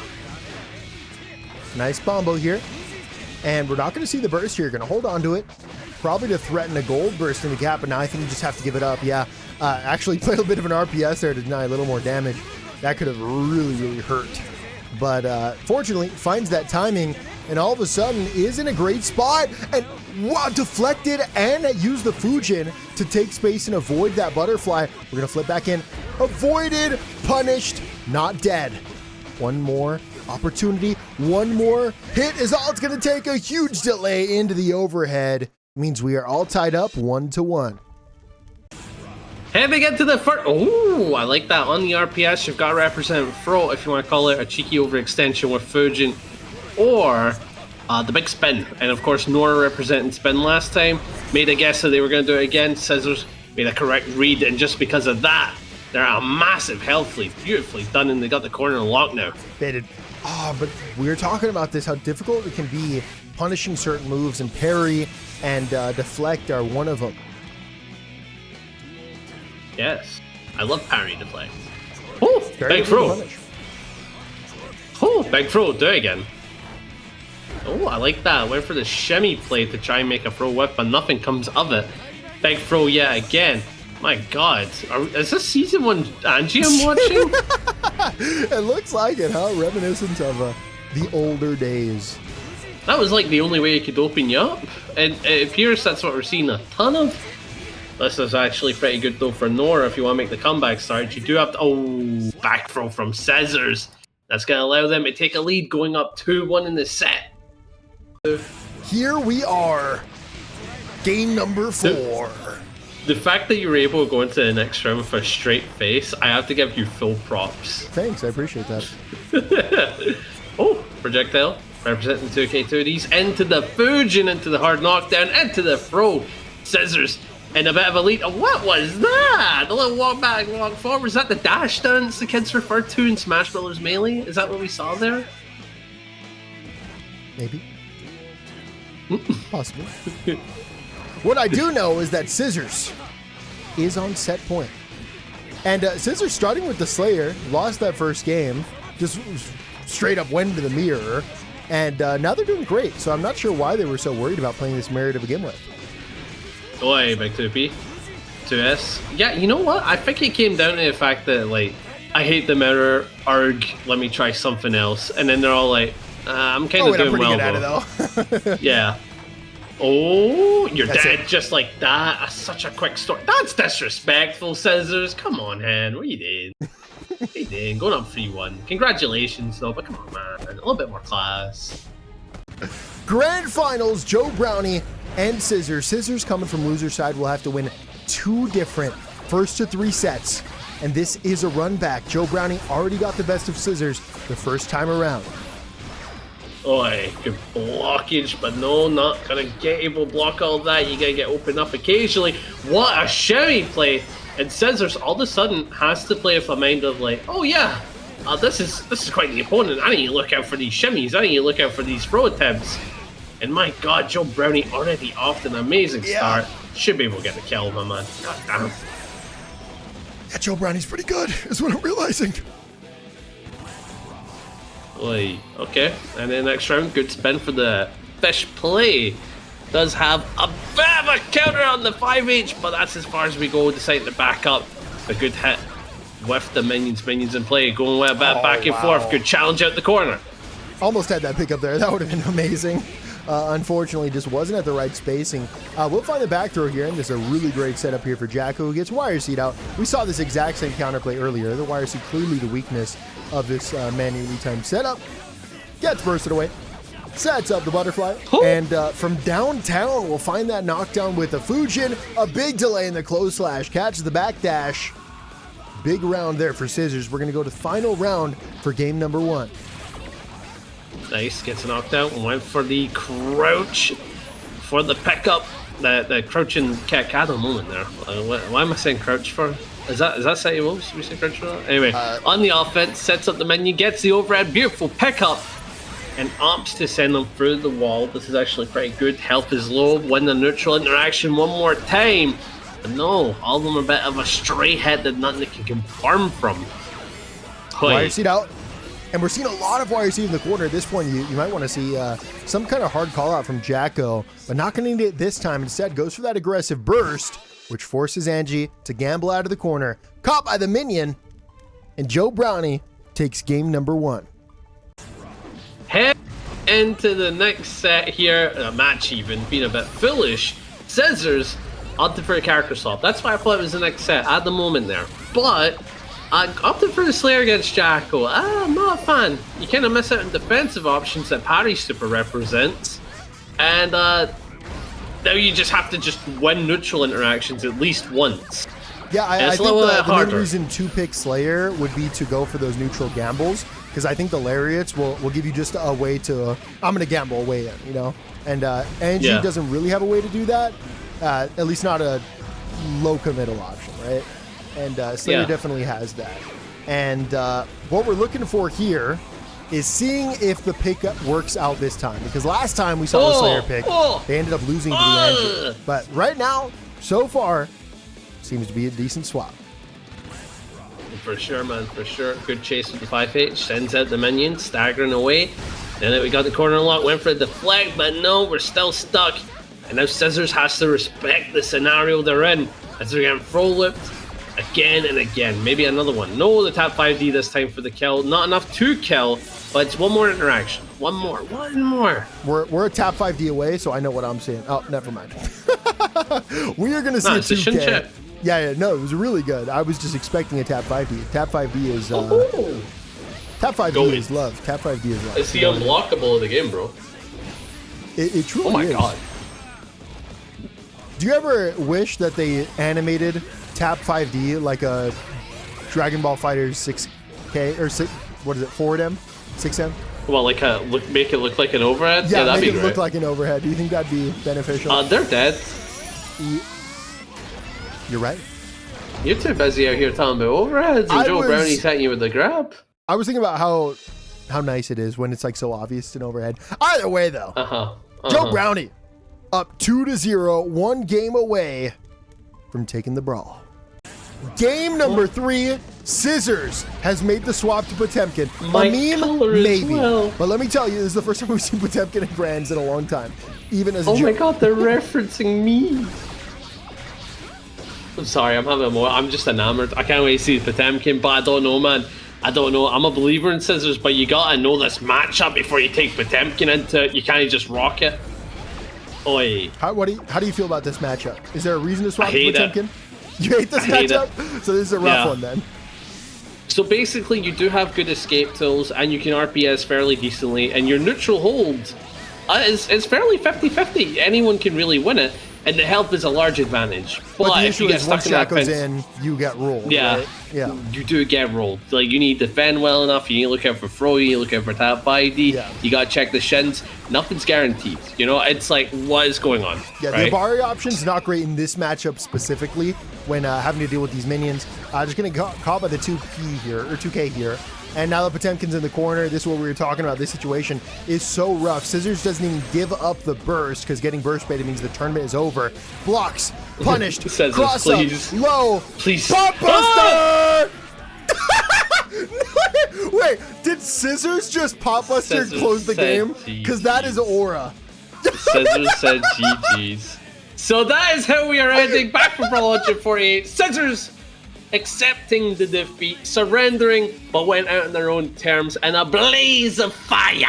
Nice combo here. And we're not going to see the burst here. Going to hold on to it. Probably to threaten a gold burst in the gap, but now I think you just have to give it up. Yeah, actually played a bit of an RPS there to deny a little more damage. That could have really hurt. But fortunately, finds that timing, and all of a sudden is in a great spot. And wow, deflected and used the Fujin to take space and avoid that butterfly. We're gonna flip back in. Avoided, punished, not dead. One more opportunity, one more hit is all it's gonna take. A huge delay into the overhead. Means we are all tied up 1-1. And they get to the first. Oh, I like that. On the RPS, you've got to represent throw, if you want to call it a cheeky overextension with Fujin, or the big spin. And of course, Nora representing spin last time. Made a guess that they were going to do it again. Scissors made a correct read, and just because of that, they're a massive health lead. Beautifully done, and they got the corner locked now. They did. But we were talking about this, how difficult it can be punishing certain moves, and parry and deflect are one of them. Yes, I love parry deflect. Oh, big throw. Oh, big throw, do it again. Oh, I like that. Went for the shimmy play to try and make a throw whip, but nothing comes of it. Big throw yet again. My God, is this season 1 Anji I'm watching? It looks like it, huh? Reminiscent of the older days. That was like the only way it could open you up, and it appears that's what we're seeing a ton of. This is actually pretty good though for Nora if you want to make the comeback start. You do have to... Oh, back throw from Scissors. That's going to allow them to take a lead going up 2-1 in the set. Here we are. Game number 4. The fact that you were able to go into the next round with a straight face, I have to give you full props. Thanks, I appreciate that. Oh, projectile. Representing 2K2Ds. Into the Fujin, into the hard knockdown, into the throw. Scissors. And a bit of a lead. Oh, what was that? A little walk back, walk forward. Was that the dash dance the kids referred to in Smash Bros. Melee? Is that what we saw there? Maybe. Possibly. What I do know is that Scissors is on set point. And Scissors, starting with the Slayer, lost that first game. Just straight up went into the mirror. And now they're doing great. So I'm not sure why they were so worried about playing this mirror to begin with. Oi, big 2P. 2S. Yeah, you know what? I think it came down to the fact that, like, I hate the mirror, arg, let me try something else. And then they're all like, I'm kind of doing well, though. Yeah. Oh, you're dead just like that. That's such a quick story. That's disrespectful, Scissors. Come on, Han. What you did? What you did? Going up 3-1. Congratulations, though, but come on, man. A little bit more class. Grand Finals, Joe Brownie and Scissors. Scissors, coming from loser side, will have to win 2 different first to 3 sets. And this is a run back. Joe Brownie already got the best of Scissors the first time around. Oi, good blockage, but no, not gonna get able to block all that. You gotta get opened up occasionally. What a shimmy play! And Scissors all of a sudden has to play with a mind of like, oh yeah, this is quite the opponent. I need to look out for these shimmies. I need to look out for these throw attempts. And my God, Joe Brownie already off to an amazing start. Should be able to get the kill, my man. God damn. Yeah, Joe Brownie's pretty good, is what I'm realizing. Oy, okay, and then next round, good spin for the fish play. Does have a bit of a counter on the 5H, but that's as far as we go, deciding to back up. A good hit with the minions in play, going with a bit back and forth. Good challenge out the corner. Almost had that pick up there. That would have been amazing. Unfortunately, just wasn't at the right spacing. We'll find the back throw here, and this is a really great setup here for Jacko, who gets wire seed out. We saw this exact same counterplay earlier. The wire seed clearly the weakness of this manually timed setup. Gets bursted away. Sets up the butterfly. And from downtown, we'll find that knockdown with the Fujin. A big delay in the close slash. Catches the backdash. Big round there for Scissors. We're going to go to the final round for game number 1. Nice, gets knocked out and went for the crouch for the pickup. The crouching kick. I don't know in there. Why am I saying crouch for? Is that City Wolves? Should we say crouch for that? Anyway, on the offense, sets up the minion, gets the overhead, beautiful pickup, and opts to send them through the wall. This is actually pretty good. Health is low. Win the neutral interaction one more time. But no, all of them are a bit of a stray hit that nothing they can confirm from. Wire seed out. And we're seeing a lot of wire seed in the corner. At this point, you might want to see some kind of hard call out from Jacko, but not going to need it this time. Instead, goes for that aggressive burst, which forces Anji to gamble out of the corner. Caught by the minion, and Joe Brownie takes game number 1. Head into the next set here, a match even, being a bit foolish. Scissors opted for a character swap. That's why I thought it was the next set at the moment there. But I opted for the Slayer against Jacko. I'm not a fan. You kind of miss out on defensive options that Parry Super represents. And now you just have to just win neutral interactions at least once. Yeah, I think the main reason to pick Slayer would be to go for those neutral gambles, because I think the Lariats will give you just a way to, I'm going to gamble a way in, you know? And Anji doesn't really have a way to do that, at least not a low committal option, right? And Slayer definitely has that. And what we're looking for here is seeing if the pickup works out this time, because last time we saw the Slayer pick, they ended up losing to the Anji. But right now, so far, seems to be a decent swap. For sure, man, for sure. Good chase with the 5H, sends out the minion, staggering away. Then we got the corner lock, went for the deflect, but no, we're still stuck. And now Scissors has to respect the scenario they're in, as they're getting throw looped again and again. Maybe another one. No, the tap 5D this time for the kill. Not enough to kill, but it's one more interaction. One more. We're a tap 5D away, so I know what I'm saying. Oh, never mind. We are going to see a 2K. Yeah, no, it was really good. I was just expecting a tap 5D. Tap 5D is tap 5D is love. Tap 5D is love. It's the unblockable of the game, bro. It truly is. Oh my god. Do you ever wish that they animated tap 5D like a Dragon Ball FighterZ 6K or 6? What is it? 4M, 6M? Well, like make it look like an overhead. Yeah, that'd make be it look like an overhead. Do you think that'd be beneficial? They're dead. You're right. You're too busy out here talking about overheads, and Joe Brownie's hitting you with the grab. I was thinking about how nice it is when it's like so obvious it's an overhead. Either way, though, Joe Brownie up 2-0, one game away from taking the brawl. Game number 3, Scissors has made the swap to Potemkin. A meme, maybe. Well. But let me tell you, this is the first time we've seen Potemkin and Brands in a long time. Even as a joke. Oh my god, they're referencing me. I'm sorry, I'm just enamored. I can't wait to see Potemkin, but I don't know, man. I don't know. I'm a believer in Scissors, but you gotta know this matchup before you take Potemkin into it. You can't just rock it. Oi. How do you feel about this matchup? Is there a reason to swap to Potemkin? You hate this matchup? So this is a rough one then. So basically, you do have good escape tools, and you can RPS fairly decently, and your neutral hold is fairly 50-50. Anyone can really win it, and the health is a large advantage. But the if you issue get is stuck once in that Jacko's fence, in, you get rolled. Yeah, right? Yeah. You do get rolled. Like, you need to defend well enough. You need to look out for throw. You need to look out for tap 5D. Yeah. You gotta check the shins. Nothing's guaranteed. You know, it's like, what is going on? Yeah, right? the Abari option's not great in this matchup specifically, when having to deal with these minions. Just getting caught by the 2P here, or 2K here. And now that Potemkin's in the corner, this is what we were talking about. This situation is so rough. Scissors doesn't even give up the burst because getting burst baited means the tournament is over. Blocks, punished, Scissors, cross please. up, low, Please. pop buster! Wait, did Scissors just pop buster and Scissors close the said game? Because that is aura. Scissors said GG's. So that is how we are ending baccpaBrawl 148. Scissors accepting the defeat, surrendering, but went out on their own terms in a blaze of fire.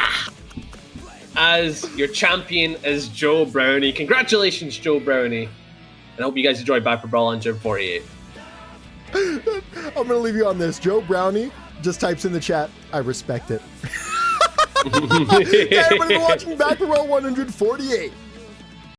As your champion is Joe Brownie. Congratulations, Joe Brownie. And I hope you guys enjoyed baccpaBrawl 148. I'm going to leave you on this. Joe Brownie just types in the chat, I respect it. Hey, everybody watching baccpaBrawl 148.